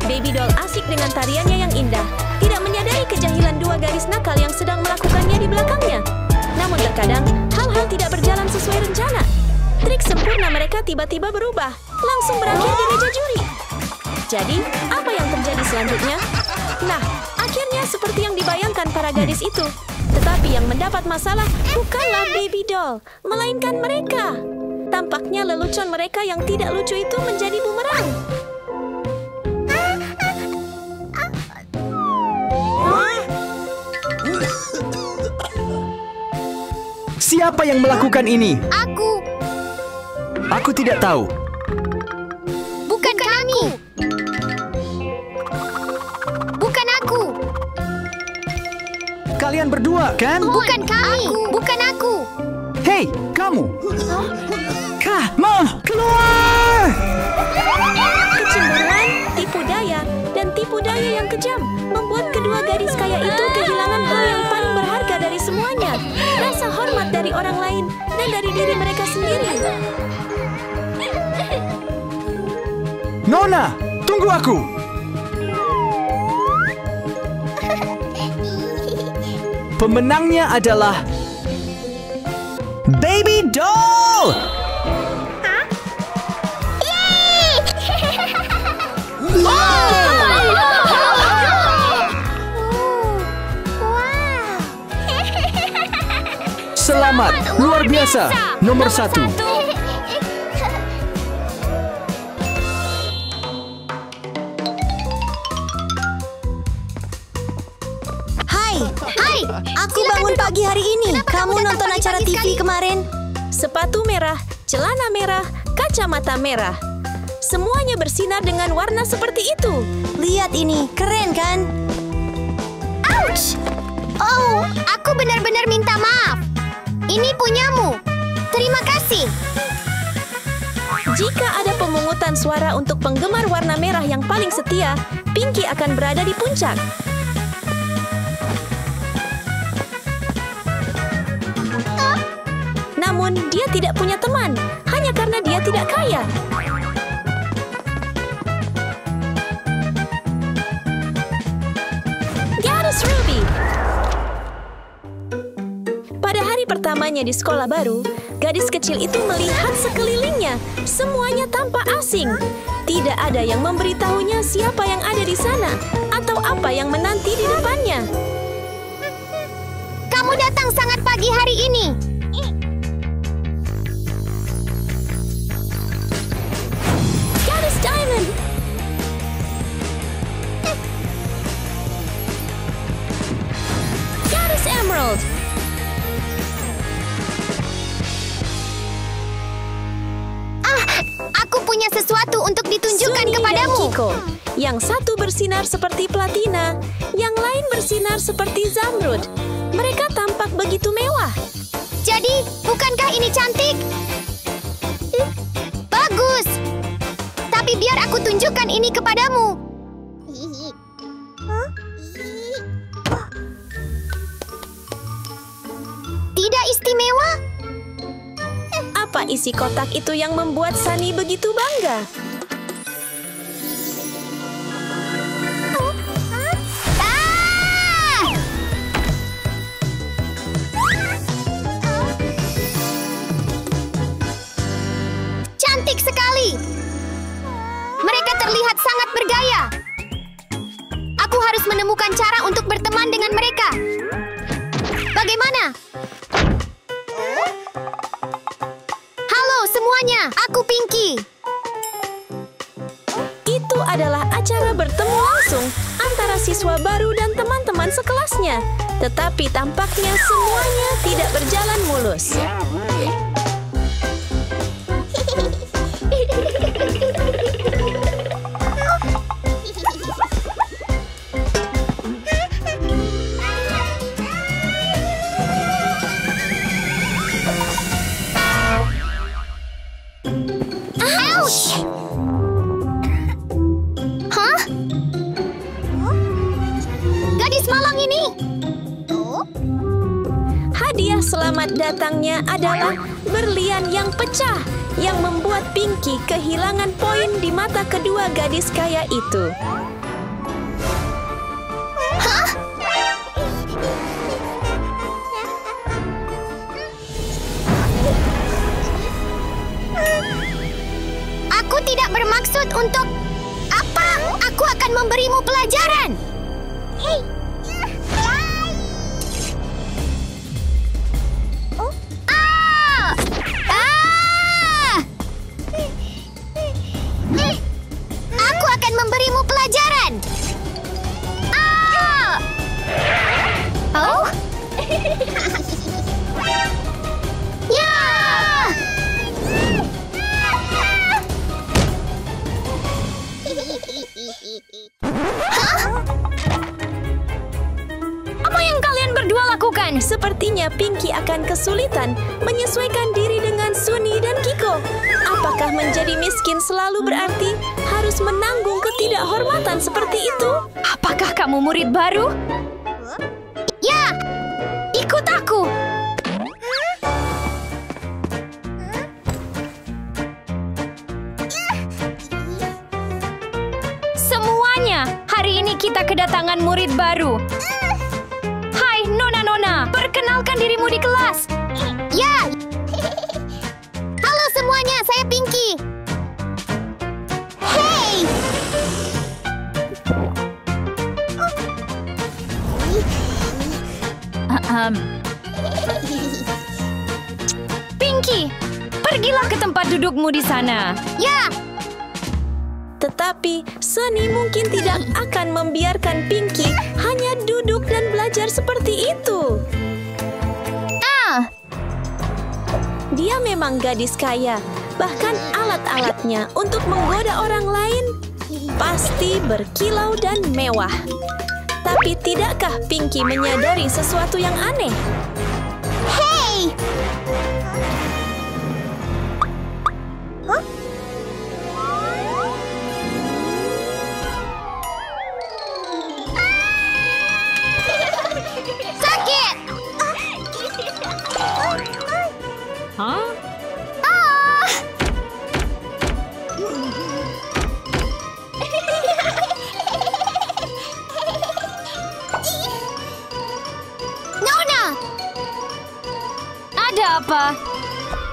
Baby doll asik dengan tariannya yang indah. Tidak menyadari kejahilan dua gadis nakal yang sedang melakukannya di belakangnya. Namun terkadang, hal-hal tidak berjalan sesuai rencana. Trik sempurna mereka tiba-tiba berubah, langsung berakhir di meja juri. Jadi, apa yang terjadi selanjutnya? Nah, akhirnya seperti yang dibayangkan para gadis itu. Tetapi yang mendapat masalah bukanlah baby doll, melainkan mereka. Tampaknya lelucon mereka yang tidak lucu itu menjadi bumerang. Siapa yang melakukan ini? Aku. Aku tidak tahu. Bukan kami. Bukan aku. Kalian berdua, kan? Bukan kami. Bukan aku. Hei, kamu! Kamu keluar! Kecemburuan, tipu daya, dan tipu daya yang kejam membuat kedua gadis kaya itu kehilangan hal yang paling berharga dari semuanya. Rasa hormat dari orang lain dan dari diri mereka sendiri. Nona, tunggu aku! Pemenangnya adalah Baby Doll! Selamat, luar biasa, nomor 1. Hai, aku bangun pagi hari ini. Kamu nonton acara TV kemarin? Sepatu merah, celana merah, kacamata merah. Semuanya bersinar dengan warna seperti itu. Lihat ini, keren kan? Ouch! Oh, aku benar-benar minta maaf. Ini punyamu. Terima kasih. Jika ada pemungutan suara untuk penggemar warna merah yang paling setia, Pinky akan berada di puncak. Namun, dia tidak punya teman, hanya karena dia tidak kaya. Gadis Ruby. Pada hari pertamanya di sekolah baru, gadis kecil itu melihat sekelilingnya. Semuanya tampak asing. Tidak ada yang memberitahunya siapa yang ada di sana atau apa yang menanti di depannya. Kamu datang sangat pagi hari ini. Gadis Diamond. Gadis Emerald. Aku punya sesuatu untuk ditunjukkan Sunny kepadamu. dan Kiko. Yang satu bersinar seperti platina, yang lain bersinar seperti zamrud. Mereka tampak begitu mewah. Jadi, bukankah ini cantik? Bagus. Tapi biar aku tunjukkan ini kepadamu. Tidak istimewa? Apa isi kotak itu yang membuat Sunny begitu bangga? Ah! Cantik sekali. Mereka terlihat sangat bergaya. Aku harus menemukan cara untuk berteman dengan mereka. Bagaimana? Halo semuanya, aku Pinky. Itu adalah acara bertemu langsung antara siswa baru dan teman-teman sekelasnya. Tetapi tampaknya semuanya tidak berjalan mulus. Hadiah selamat datangnya adalah berlian yang pecah yang membuat Pinky kehilangan poin di mata kedua gadis kaya itu. Aku tidak bermaksud untuk apa? Aku akan memberimu pelajaran. Hei. Aku akan memberimu pelajaran. Oh? Ya! Apa yang kalian berdua lakukan? Sepertinya Pinky akan kesulitan menyesuaikan diri dengan Sunny dan Kiko. Apakah menjadi miskin selalu berarti harus menanggung ketidakhormatan seperti itu? Apakah kamu murid baru? Ya! Ikut aku! Semuanya, hari ini kita kedatangan murid baru. Hai, Nona-Nona, perkenalkan dirimu di kelas. Ya! Halo semuanya, saya Pinky. Hey! Pinky, pergilah ke tempat dudukmu di sana. Ya! Tetapi Sunny mungkin tidak akan membiarkan Pinky hanya duduk dan belajar seperti itu. Dia memang gadis kaya, bahkan alat-alatnya untuk menggoda orang lain pasti berkilau dan mewah. Tapi tidakkah Pinky menyadari sesuatu yang aneh? Hey! Sakit! Nona! Ada apa?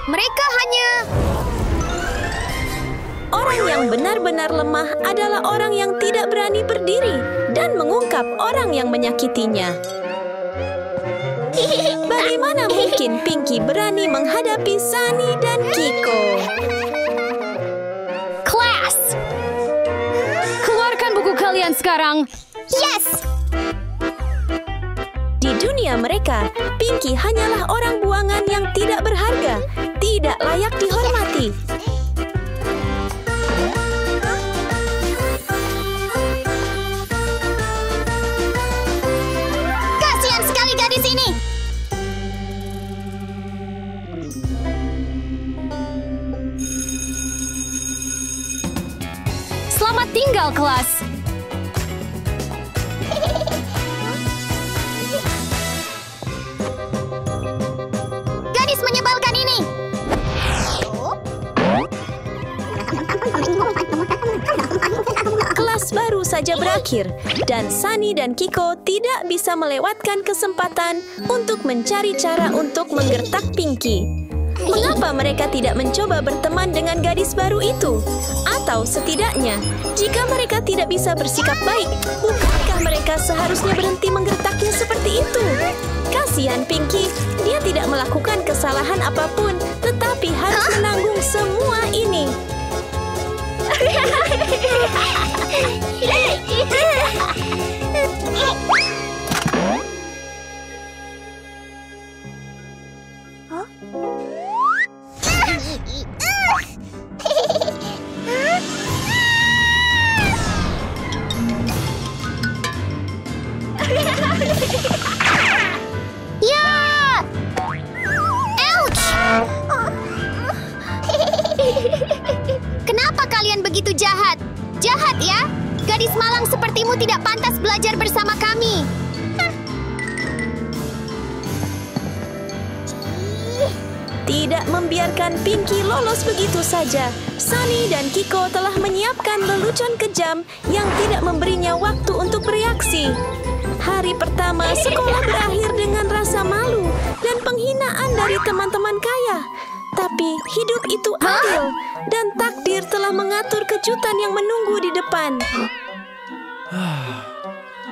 Mereka hanya... Orang yang benar-benar lemah adalah orang yang tidak berani berdiri dan mengungkap orang yang menyakitinya. Bagaimana mungkin Pinky berani menghadapi Sunny dan Kiko? Kelas! Keluarkan buku kalian sekarang. Yes! Di dunia mereka, Pinky hanyalah orang buangan yang tidak berharga, tidak layak dihormati. Kasihan sekali gadis ini! Selamat tinggal, kelas. Gadis menyebalkan ini! Kelas baru saja berakhir, dan Sunny dan Kiko tidak bisa melewatkan kesempatan untuk mencari cara untuk menggertak Pinky. Mengapa mereka tidak mencoba berteman dengan gadis baru itu? Atau setidaknya, jika mereka tidak bisa bersikap baik, bukankah mereka seharusnya berhenti menggertaknya seperti itu? Kasihan Pinky, dia tidak melakukan kesalahan apapun, tetapi harus menanggung semua ini. Gadis malang sepertimu tidak pantas belajar bersama kami. Tidak membiarkan Pinky lolos begitu saja. Sunny dan Kiko telah menyiapkan lelucon kejam yang tidak memberinya waktu untuk bereaksi. Hari pertama sekolah berakhir dengan rasa malu dan penghinaan dari teman-teman kaya. Tapi hidup itu adil dan takdir telah mengatur kejutan yang menunggu di depan.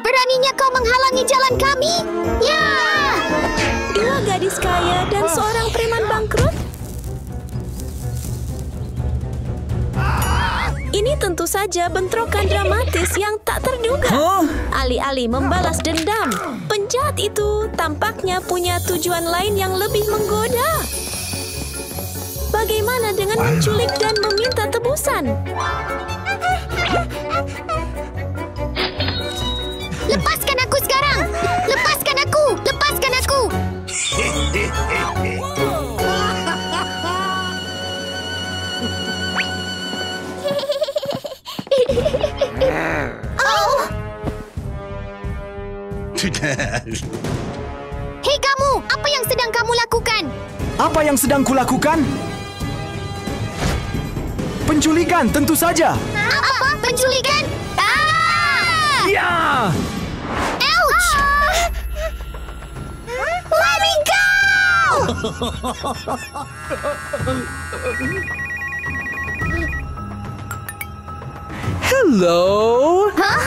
Beraninya kau menghalangi jalan kami? Ya! Dua gadis kaya dan seorang preman bangkrut? Ini tentu saja bentrokan dramatis yang tak terduga. Alih-alih membalas dendam, penjahat itu tampaknya punya tujuan lain yang lebih menggoda. Bagaimana dengan menculik dan meminta tebusan? Lepaskan aku sekarang! Lepaskan aku! Lepaskan aku! Oh. Hei kamu! Apa yang sedang kamu lakukan? Apa yang sedang kulakukan? Penculikan, tentu saja. Apa? Penculikan? Ah! Ya! Ouch! Let me go! Hello? Hah?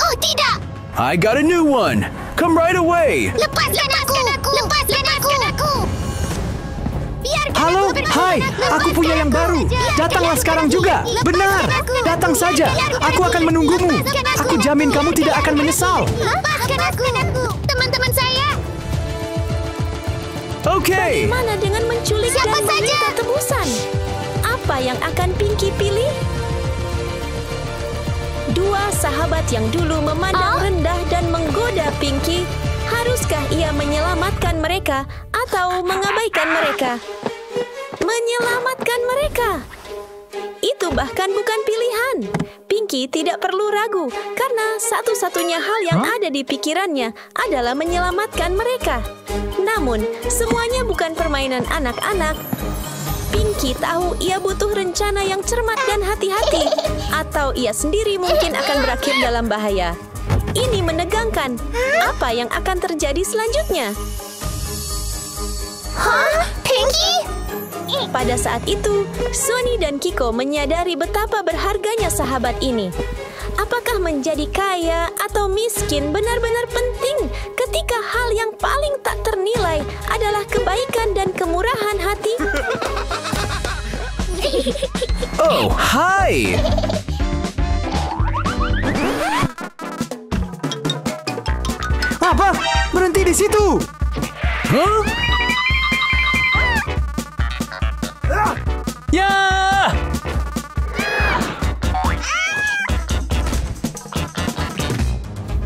Oh, tidak! I got a new one. Come right away. Lepaskan aku! Lepaskan aku! Biarkan Halo, aku berjalan. hai, aku punya yang baru. Datanglah sekarang juga. Benar, datang saja. Aku akan menunggumu. Aku jamin kamu tidak akan menyesal. Lepaskan aku! Teman-teman saya! Oke. Bagaimana dengan menculik Siapa dan meminta saja? tebusan? Apa yang akan Pinky pilih? Dua sahabat yang dulu memandang rendah dan menggoda Pinky, haruskah ia menyelamatkan mereka atau mengabaikan mereka? Menyelamatkan mereka. Itu bahkan bukan pilihan. Pinky tidak perlu ragu karena satu-satunya hal yang ada di pikirannya adalah menyelamatkan mereka. Namun, semuanya bukan permainan anak-anak. Pinky tahu ia butuh rencana yang cermat dan hati-hati, atau ia sendiri mungkin akan berakhir dalam bahaya. Ini menegangkan. Apa yang akan terjadi selanjutnya? Hah? Pinky? Pada saat itu, Sunny dan Kiko menyadari betapa berharganya sahabat ini. Apakah menjadi kaya atau miskin benar-benar penting ketika hal yang paling tak ternilai adalah kebaikan dan kemurahan hati? Oh, hai. Apa? Berhenti di situ. Hah? Ya!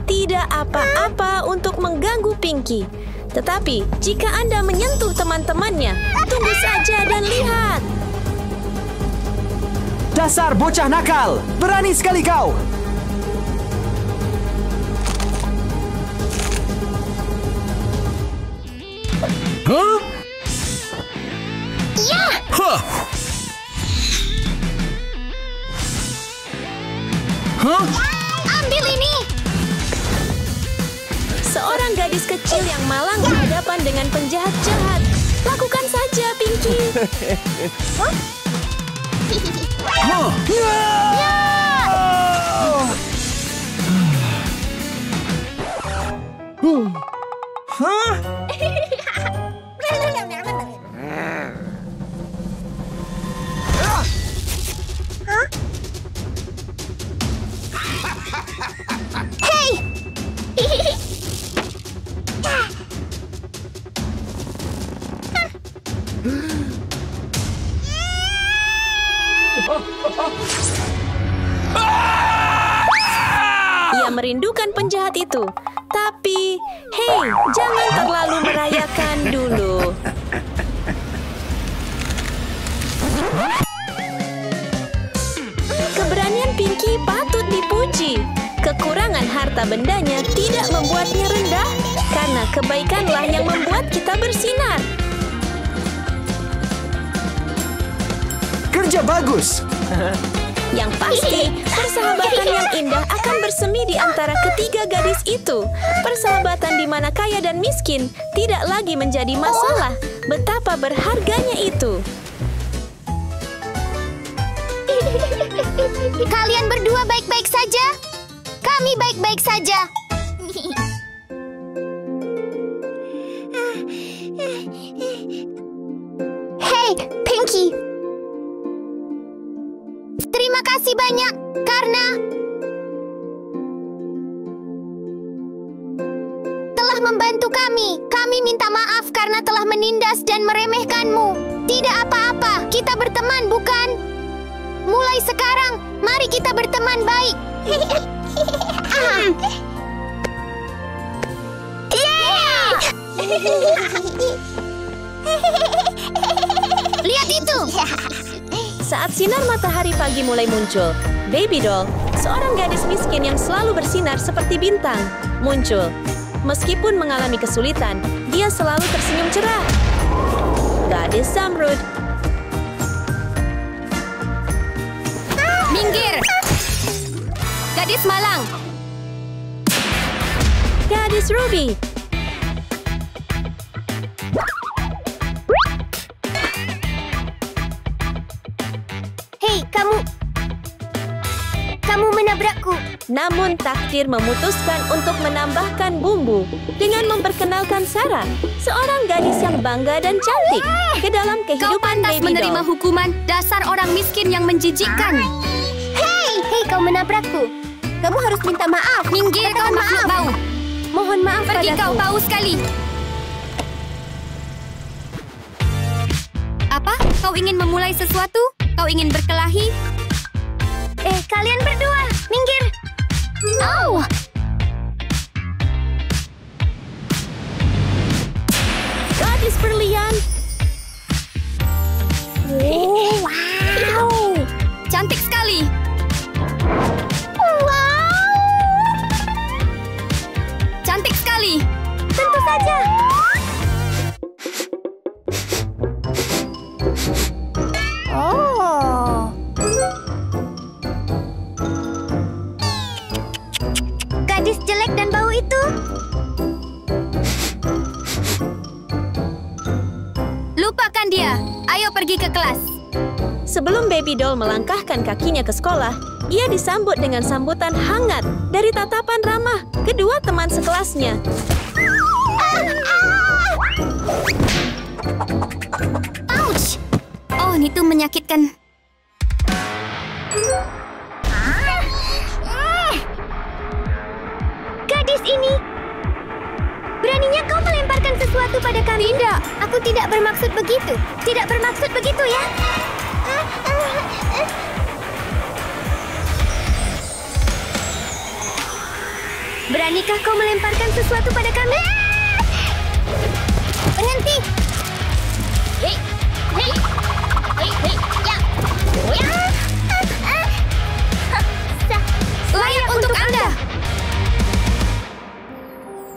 Tidak apa-apa untuk mengganggu Pinky. Tetapi, jika Anda menyentuh teman-temannya, tunggu saja dan lihat. Dasar bocah nakal. Berani sekali kau. Hah? Ya! Hah? Hah? Ambil ini! Seorang gadis kecil yang malang berhadapan dengan penjahat jahat. Lakukan saja, Pinky. Hah? Hah? Ia merindukan penjahat itu. Tapi, hei, jangan terlalu merayakan dulu. Keberanian Pinky patut dipuji. Segala bendanya tidak membuatnya rendah, karena kebaikanlah yang membuat kita bersinar. Kerja bagus. Yang pasti, persahabatan yang indah akan bersemi di antara ketiga gadis itu. Persahabatan di mana kaya dan miskin tidak lagi menjadi masalah. Betapa berharganya itu. Kalian berdua baik-baik saja? Kami baik-baik saja. Hey, Pinky. Terima kasih banyak karena telah membantu kami. Kami minta maaf karena telah menindas dan meremehkanmu. Tidak apa-apa, kita berteman, bukan? Mulai sekarang, mari kita berteman baik. Lihat itu. Saat sinar matahari pagi mulai muncul, Baby Doll, seorang gadis miskin yang selalu bersinar seperti bintang, muncul. Meskipun mengalami kesulitan, dia selalu tersenyum cerah. Gadis Zamrud. Minggir! Gadis malang! Gadis Ruby. Hei, kamu menabrakku. Namun takdir memutuskan untuk menambahkan bumbu dengan memperkenalkan Sarah, seorang gadis yang bangga dan cantik, ke dalam Kau kehidupan pantas Baby menerima Doll. hukuman dasar orang miskin yang menjijikkan. Hei, kau menabrakku. Kamu harus minta maaf. Minggir kau Katakan makhluk maaf. bau. Mohon maaf Pergi padaku. kau bau sekali. Apa? Kau ingin memulai sesuatu? Kau ingin berkelahi? Kalian berdua, minggir. Oh. Gadis berlian. Wow. Cantik sekali. Cantik sekali. Tentu saja. Oh. Gadis jelek dan bau itu. Lupakan dia. Ayo pergi ke kelas. Sebelum Baby Doll melangkahkan kakinya ke sekolah, ia disambut dengan sambutan hangat dari tatapan ramah kedua teman sekelasnya. Ouch. Oh, itu menyakitkan. Gadis ini. Beraninya kau melemparkan sesuatu pada kami? Tidak. Aku tidak bermaksud begitu. Tidak bermaksud begitu ya. Beranikah kau melemparkan sesuatu pada kami? Berhenti. Hei. Hei. Hei, hei. Ya. Ya. Layak untuk Anda.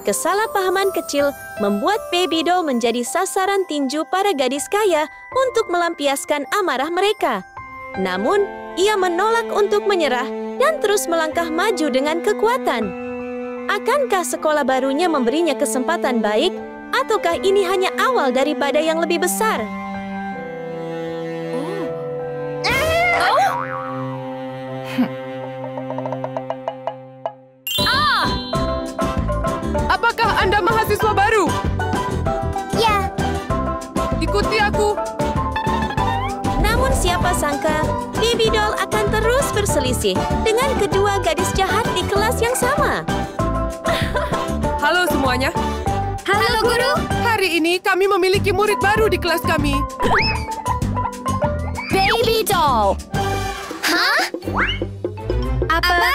Kesalahpahaman kecil membuat Baby Doll menjadi sasaran tinju para gadis kaya untuk melampiaskan amarah mereka. Namun, ia menolak untuk menyerah dan terus melangkah maju dengan kekuatan. Akankah sekolah barunya memberinya kesempatan baik, ataukah ini hanya awal daripada yang lebih besar? Apakah Anda mahasiswa baru? Ya. Ikuti aku. Namun siapa sangka, Baby Doll akan terus berselisih dengan kedua gadis jahat di kelas yang sama. Halo semuanya. Halo, Guru. Hari ini kami memiliki murid baru di kelas kami. Baby Doll. Hah? Apa?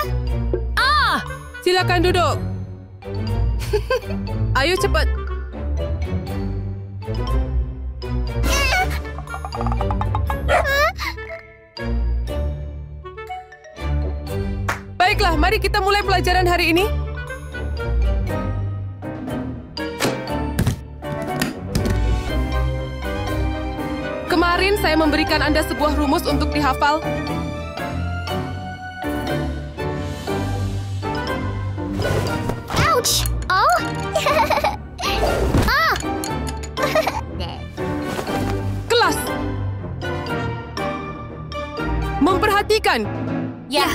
Silakan duduk. Ayo cepat. Baiklah, mari kita mulai pelajaran hari ini. Kemarin saya memberikan Anda sebuah rumus untuk dihafal. Ouch! Oh! Ah! Kelas! Memperhatikan! Ya.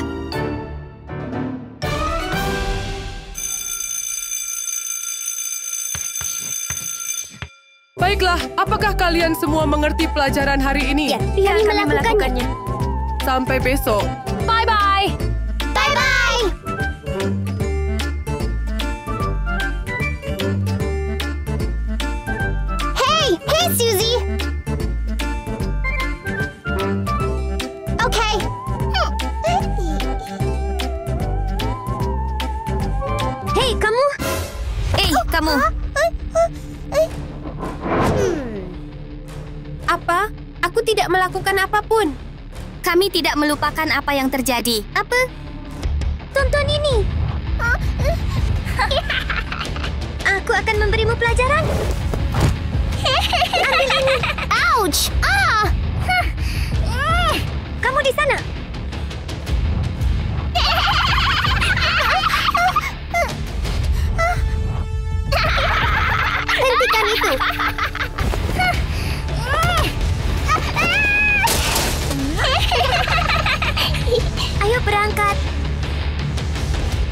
Baiklah, apakah kalian semua mengerti pelajaran hari ini? Ya, kami melakukannya. Sampai besok. Bye-bye. Bye-bye! Hey, Suzy! Okay. Hei, kamu. Kamu. Apa? Aku tidak melakukan apapun. Kami tidak melupakan apa yang terjadi. Apa? Tonton ini. Aku akan memberimu pelajaran. Ambil ini. Ouch! Ah! Kamu di sana. Hentikan itu. Ayo berangkat.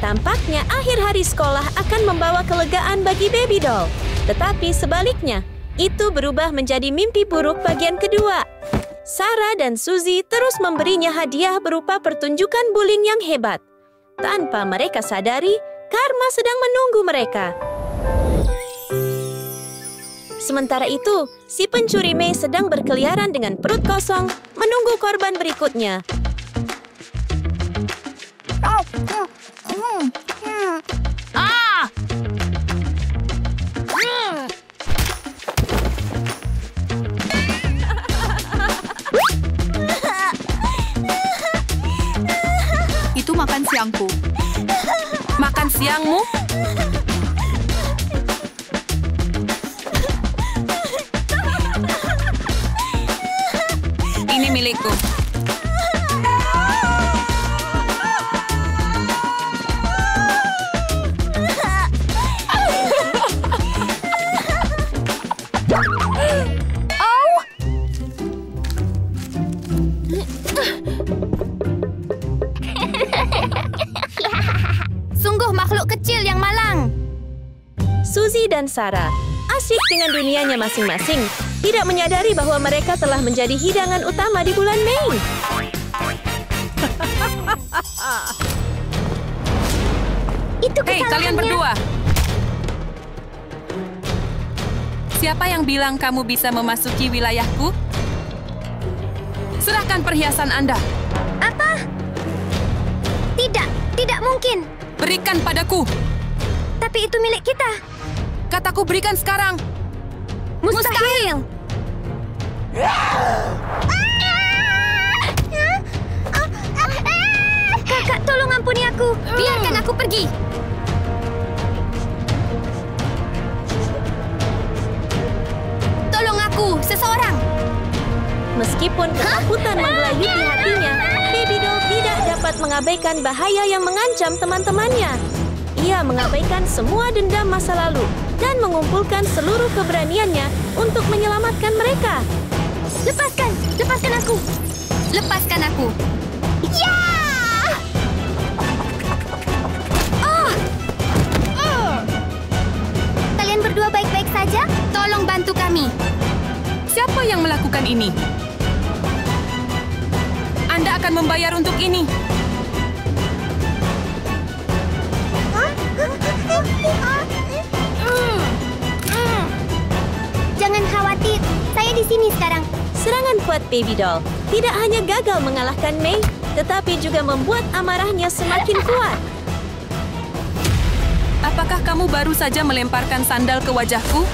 Tampaknya akhir hari sekolah akan membawa kelegaan bagi Baby Doll. Tetapi sebaliknya, itu berubah menjadi mimpi buruk bagian kedua. Sarah dan Suzy terus memberinya hadiah berupa pertunjukan bullying yang hebat. Tanpa mereka sadari, karma sedang menunggu mereka. Sementara itu, si pencuri May sedang berkeliaran dengan perut kosong, menunggu korban berikutnya. Itu makan siangku. Makan siangmu? Ini milikku. Sungguh makhluk kecil yang malang. Suzy dan Sarah asyik dengan dunianya masing-masing, tidak menyadari bahwa mereka telah menjadi hidangan utama di bulan Mei. Itu Hei, kalian berdua. Siapa yang bilang kamu bisa memasuki wilayahku? Serahkan perhiasan Anda. Apa? Tidak mungkin. Berikan padaku. Tapi itu milik kita. Kataku berikan sekarang. Mustahil. Kakak, tolong ampuni aku. Biarkan aku pergi. Tolong aku, seseorang. Meskipun ketakutan menggelayuti hatinya, Baby Doll tidak dapat mengabaikan bahaya yang mengancam teman-temannya. Ia mengabaikan semua dendam masa lalu dan mengumpulkan seluruh keberaniannya untuk menyelamatkan mereka. Lepaskan aku. Lepaskan aku. Ya! Kalian berdua baik-baik saja? Tolong bantu kami. Siapa yang melakukan ini? Anda akan membayar untuk ini. Jangan khawatir, saya di sini sekarang. Serangan kuat Baby Doll tidak hanya gagal mengalahkan May, tetapi juga membuat amarahnya semakin kuat. Apakah kamu baru saja melemparkan sandal ke wajahku?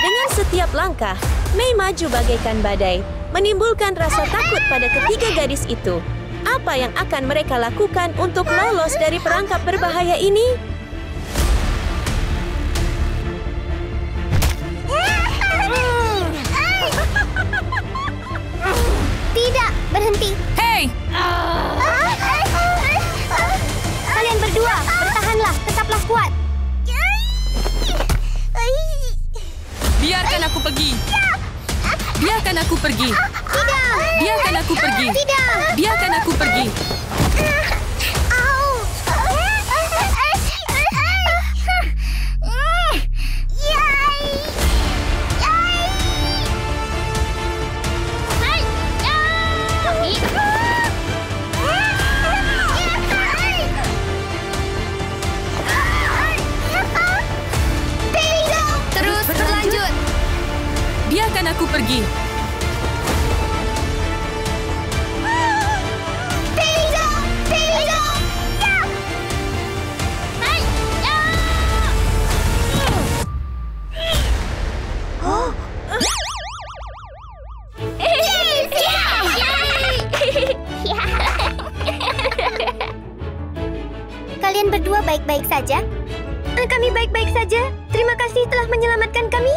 Dengan setiap langkah, May maju bagaikan badai, menimbulkan rasa takut pada ketiga gadis itu. Apa yang akan mereka lakukan untuk lolos dari perangkap berbahaya ini? Biarkan aku pergi. Tidak. Biarkan aku pergi. Tidak. Biarkan aku pergi. Au. Terus berlanjut. Biarkan aku pergi. Kalian berdua baik-baik saja? Kami baik-baik saja. Terima kasih telah menyelamatkan kami.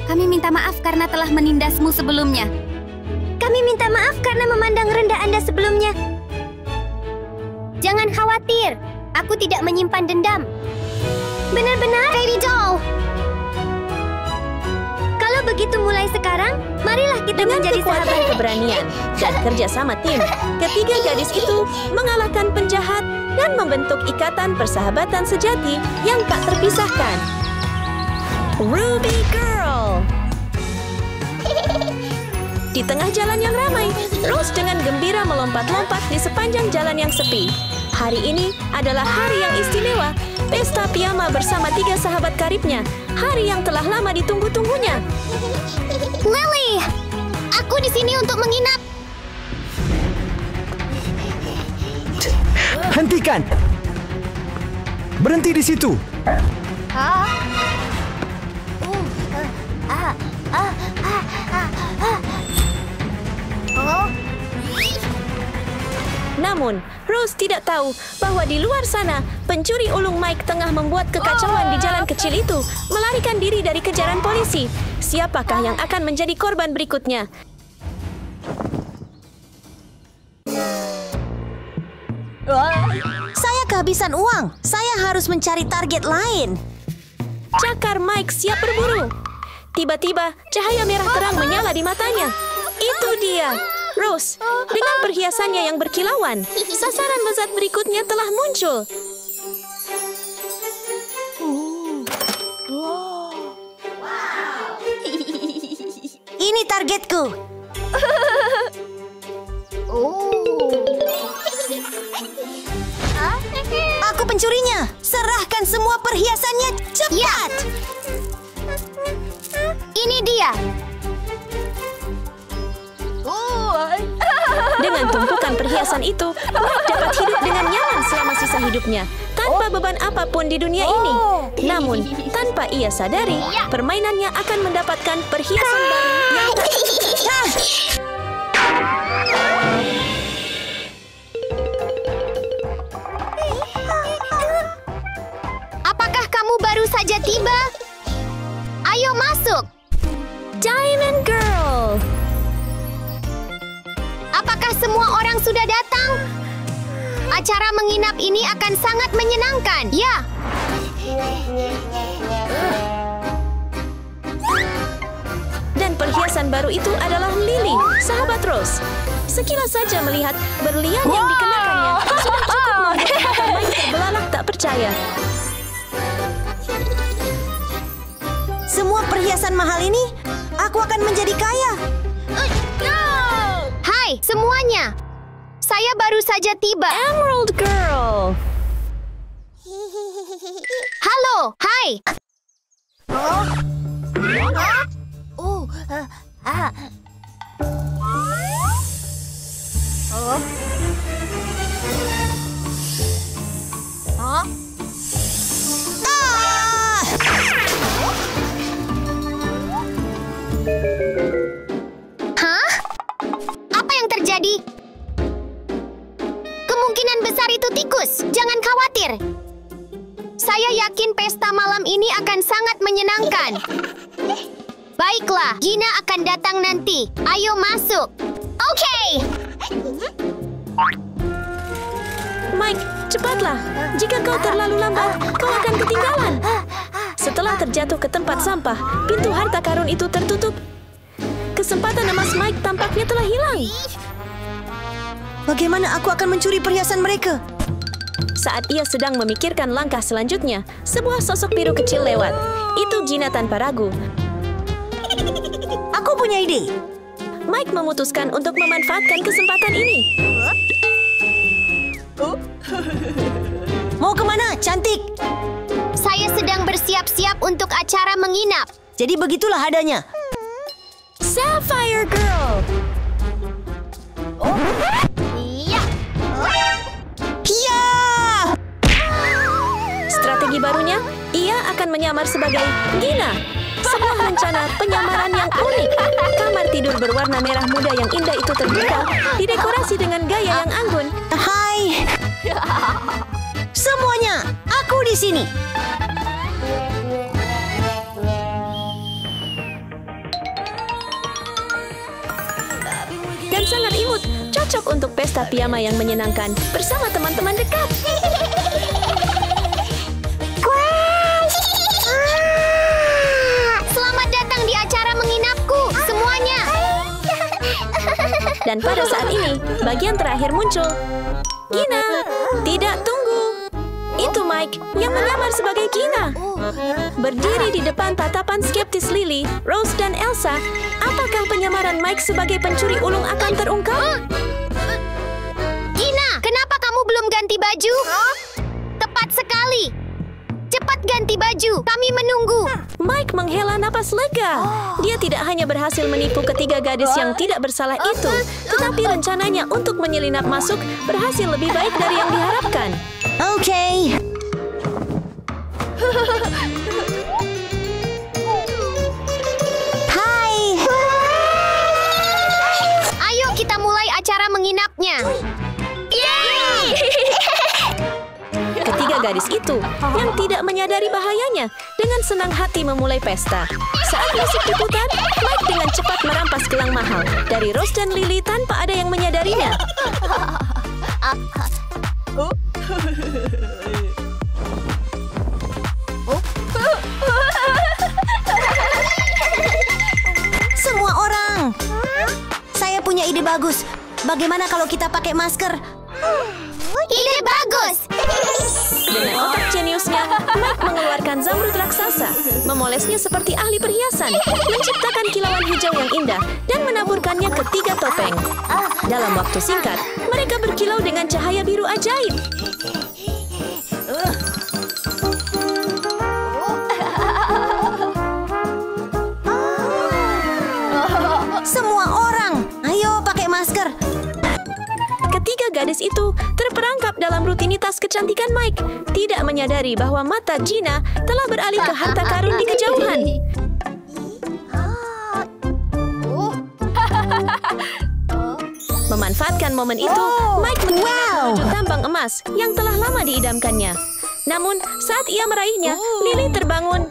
Kami minta maaf karena telah menindasmu sebelumnya. Kami minta maaf karena memandang rendah Anda sebelumnya. Jangan khawatir, aku tidak menyimpan dendam. Benar-benar, Baby Doll. Kalau begitu mulai sekarang, marilah kita Dengan menjadi kekuatan sahabat. keberanian dan kerja sama tim, ketiga gadis itu mengalahkan penjahat dan membentuk ikatan persahabatan sejati yang tak terpisahkan. Ruby Girl. Di tengah jalan yang ramai, Rose dengan gembira melompat-lompat di sepanjang jalan yang sepi. Hari ini adalah hari yang istimewa, pesta piyama bersama tiga sahabat karibnya, hari yang telah lama ditunggu-tunggunya. Lily, aku di sini untuk menginap. Hentikan! Berhenti di situ. Namun, Rose tidak tahu bahwa di luar sana, pencuri ulung Mike tengah membuat kekacauan di jalan kecil itu, melarikan diri dari kejaran polisi. Siapakah yang akan menjadi korban berikutnya? Saya kehabisan uang. Saya harus mencari target lain. Cakar Mike siap berburu. Tiba-tiba, cahaya merah terang menyala di matanya. Itu dia, Rose, dengan perhiasannya yang berkilauan. Sasaran lezat berikutnya telah muncul. Ini targetku. Aku pencurinya. Serahkan semua perhiasannya cepat. Ini dia. Dengan tumpukan perhiasan itu, Mike dapat hidup dengan nyaman selama sisa hidupnya, tanpa beban apapun di dunia ini. Namun, tanpa ia sadari, permainannya akan mendapatkan perhiasan baru yang tak... Apakah kamu baru saja tiba? Ayo masuk. Diamond Girl. Apakah semua orang sudah datang? Acara menginap ini akan sangat menyenangkan. Ya. Dan perhiasan baru itu adalah Lily, sahabat Rose. Sekilas saja melihat berlian yang dikenakannya sudah cukup membuat mata Mike terbelalak tak percaya. Semua perhiasan mahal ini, aku akan menjadi kaya. Hai semuanya. Saya baru saja tiba. Emerald Girl. Halo, hai. Hah? Apa yang terjadi? Kemungkinan besar itu tikus. Jangan khawatir. Saya yakin pesta malam ini akan sangat menyenangkan. Baiklah, Gina akan datang nanti. Ayo masuk. Oke. Mike, cepatlah. Jika kau terlalu lambat, kau akan ketinggalan. Setelah terjatuh ke tempat sampah, pintu harta karun itu tertutup. Kesempatan emas Mike tampaknya telah hilang. Bagaimana aku akan mencuri perhiasan mereka? Saat ia sedang memikirkan langkah selanjutnya, sebuah sosok biru kecil lewat. Itu Gina tanpa ragu. Aku punya ide. Mike memutuskan untuk memanfaatkan kesempatan ini. Mau kemana, cantik? Saya sedang bersiap-siap untuk acara menginap. Jadi begitulah adanya. Sapphire Girl! Iya. Hiya! Strategi barunya, ia akan menyamar sebagai Gina. Sebuah rencana penyamaran yang unik. Kamar tidur berwarna merah muda yang indah itu terbuka, didekorasi dengan gaya yang anggun. Hai. Semuanya, aku di sini. Dan sangat imut, cocok untuk pesta piyama yang menyenangkan bersama teman-teman dekat. Selamat datang di acara menginapku, semuanya. Dan pada saat ini, bagian terakhir muncul. Gina, tidak tunggu. Itu Mike yang menyamar sebagai Gina. Berdiri di depan tatapan skeptis Lily, Rose, dan Elsa, apakah penyamaran Mike sebagai pencuri ulung akan terungkap? Gina, kenapa kamu belum ganti baju? Tepat sekali. Cepat ganti baju, kami menunggu. Mike menghela napas lega. Dia tidak hanya berhasil menipu ketiga gadis yang tidak bersalah itu, tetapi rencananya untuk menyelinap masuk berhasil lebih baik dari yang diharapkan. Oke. Hai. Ayo kita mulai acara menginapnya. Yeay! Ketiga gadis itu yang tidak menyadari bahayanya dengan senang hati memulai pesta. Saat musik diputar, Mike dengan cepat merampas gelang mahal dari Rose dan Lily tanpa ada yang menyadarinya. Semua orang. Saya punya ide bagus. Bagaimana kalau kita pakai masker? Ide bagus. Dengan otak jeniusnya, Mike mengeluarkan zamrud raksasa, memolesnya seperti ahli perhiasan, menciptakan kilauan hijau yang indah, dan menaburkannya ke 3 topeng. Dalam waktu singkat, mereka berkilau dengan cahaya biru ajaib. Semua orang, ayo pakai masker. Ketiga gadis itu terperangkap dalam rutinitas kecantikan Mike, tidak menyadari bahwa mata Gina telah beralih ke harta karun di kejauhan. Memanfaatkan momen itu, Mike mengenakan baju tambang emas yang telah lama diidamkannya. Namun, saat ia meraihnya, Lily terbangun.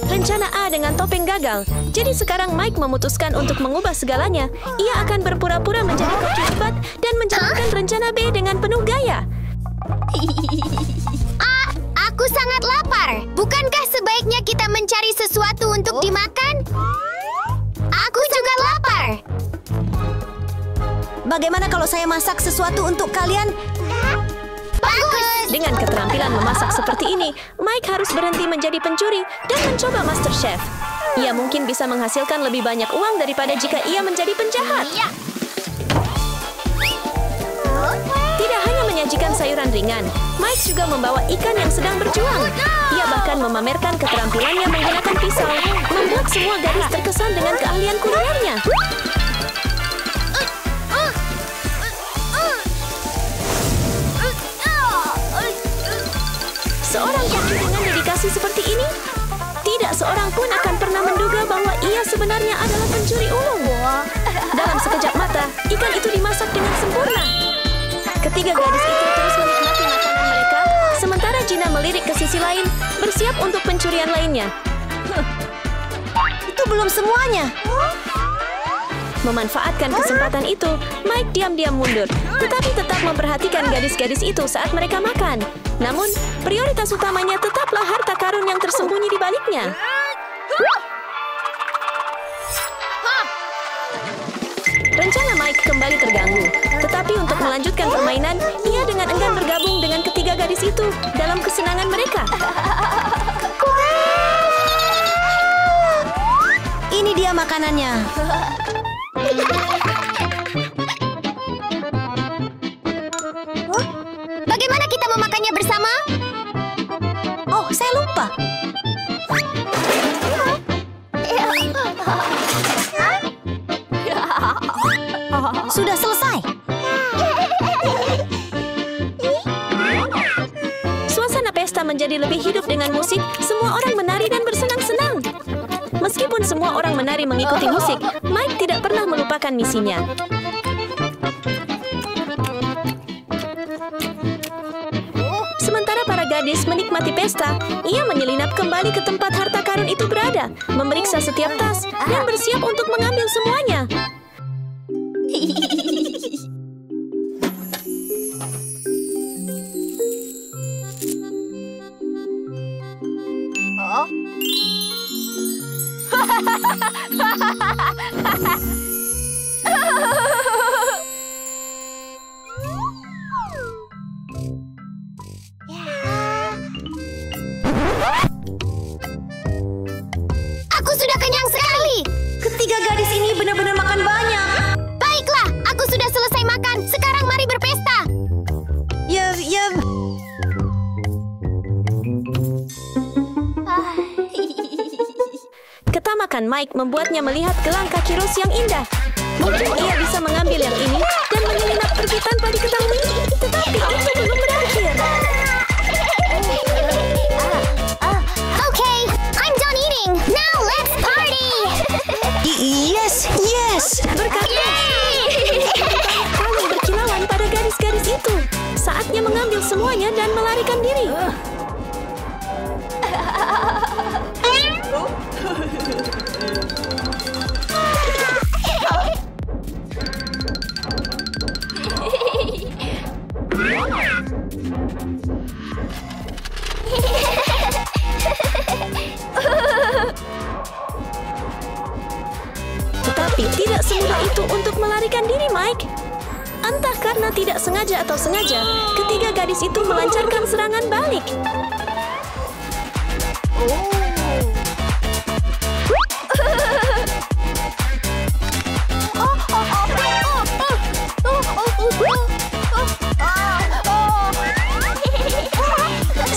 Rencana A dengan topeng gagal. Jadi sekarang Mike memutuskan untuk mengubah segalanya. Ia akan berpura-pura menjadi koki hebat dan menjalankan rencana B dengan penuh gaya. Aku sangat lapar. Bukankah sebaiknya kita mencari sesuatu untuk dimakan? Aku juga lapar. Bagaimana kalau saya masak sesuatu untuk kalian? Bagus. Dengan keterampilan memasak seperti ini, Mike harus berhenti menjadi pencuri dan mencoba Master Chef. Ia mungkin bisa menghasilkan lebih banyak uang daripada jika ia menjadi penjahat. Iya. Tidak hanya menyajikan sayuran ringan, Mike juga membawa ikan yang sedang berjuang. Ia bahkan memamerkan keterampilannya menggunakan pisau, membuat semua gadis terkesan dengan keahlian kulinernya. Seorang koki dengan dedikasi seperti ini, tidak seorang pun akan pernah menduga bahwa ia sebenarnya adalah pencuri ulung. Dalam sekejap mata, ikan itu dimasak dengan sempurna. Ketiga gadis itu terus menikmati makanan mereka, sementara Gina melirik ke sisi lain, bersiap untuk pencurian lainnya. Itu belum semuanya. Memanfaatkan kesempatan itu, Mike diam-diam mundur, tetapi tetap memperhatikan gadis-gadis itu saat mereka makan. Namun, prioritas utamanya tetaplah harta karun yang tersembunyi di baliknya. Rencana Mike kembali terganggu, tetapi untuk melanjutkan permainan, ia dengan enggan bergabung dengan ketiga gadis itu dalam kesenangan mereka. Ini dia makanannya. Bagaimana kita memakannya bersama? Oh, saya lupa. Sudah selesai. Suasana pesta menjadi lebih hidup dengan musik, semua orang menari dan bersenang-senang. Meskipun semua orang menari mengikuti musik, Mike tidak pernah melupakan misinya. Sementara para gadis menikmati pesta, ia menyelinap kembali ke tempat harta karun itu berada, memeriksa setiap tas, dan bersiap untuk mengambil semuanya. Aku sudah kenyang sekali. Ketiga gadis ini benar-benar makan banyak. Baiklah, aku sudah selesai makan. Sekarang mari berpesta. Ya. Ketamakan Mike membuatnya melihat gelang kaki Rose yang indah. Mungkin ia bisa mengambil yang ini dan menyelinap pergi tanpa diketahui. Tetapi itu belum berakhir. Okay, I'm done eating. Now let's party. Yes. Berkata, kalung berkilauan pada gadis-gadis itu. Saatnya mengambil semuanya dan melarikan diri. Tetapi tidak semudah itu untuk melarikan diri, Mike. Entah karena tidak sengaja atau sengaja, ketiga gadis itu melancarkan serangan balik.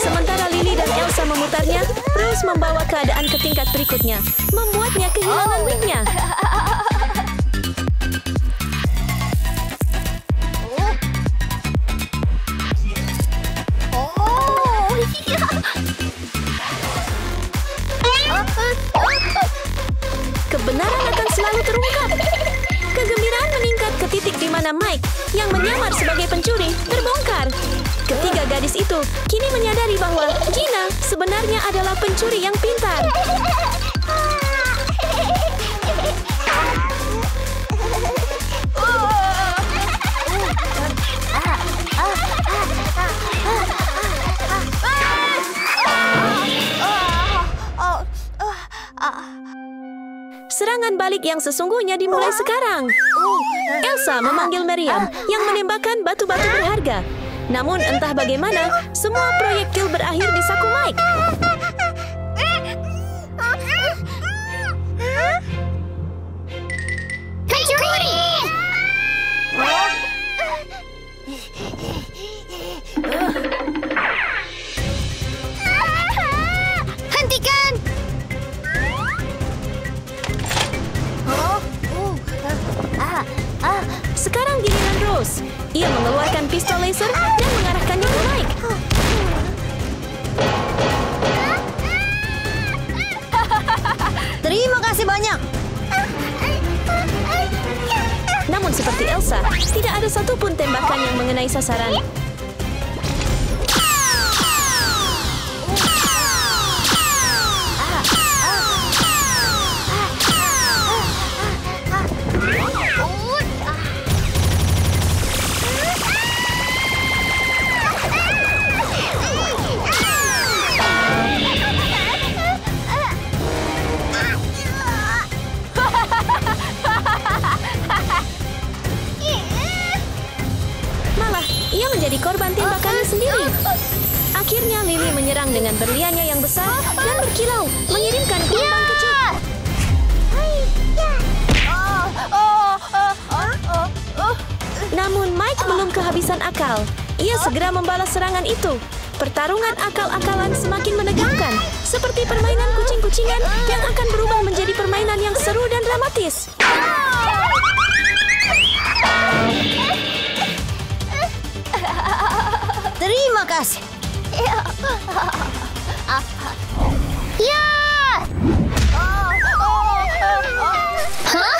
Sementara Lily dan Elsa memutarnya, Rose membawa keadaan ke tingkat berikutnya, membuatnya kehilangan wig-nya. Kebenaran akan selalu terungkap. Kegembiraan meningkat ke titik di mana Mike, yang menyamar sebagai pencuri, terbongkar. Ketiga gadis itu kini menyadari bahwa Gina sebenarnya adalah pencuri yang pintar. Serangan balik yang sesungguhnya dimulai sekarang. Elsa memanggil Miriam yang menembakkan batu-batu berharga. Namun entah bagaimana, semua proyektil berakhir di saku Mike. Pencuri! Hentikan! Sekarang giliran Rose. Ia mengeluarkan pistol laser dan mengarahkannya ke Mike. Terima kasih banyak. Namun seperti Elsa, tidak ada satupun tembakan yang mengenai sasaran. menjadi korban tembakannya sendiri. Akhirnya Lily menyerang dengan berliannya yang besar dan berkilau, mengirimkan gelombang kecut. Namun Mike belum kehabisan akal. Ia segera membalas serangan itu. Pertarungan akal-akalan semakin menegangkan, seperti permainan kucing-kucingan yang akan berubah menjadi permainan yang seru dan dramatis. Terima kasih. Ya! Hah?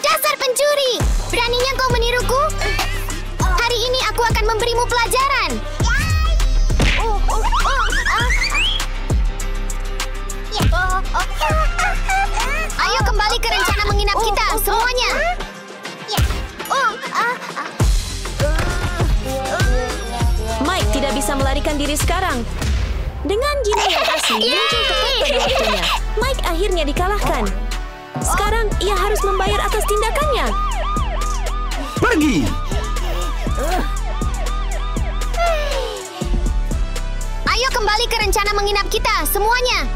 Dasar pencuri! Beraninya kau meniruku? Hari ini aku akan memberimu pelajaran. Ayo kembali ke rencana menginap kita, semuanya. Mike tidak bisa melarikan diri sekarang. Dengan Gina yang asli muncul tepat pada waktunya, Mike akhirnya dikalahkan. Sekarang ia harus membayar atas tindakannya. Pergi! Ayo kembali ke rencana menginap kita, semuanya.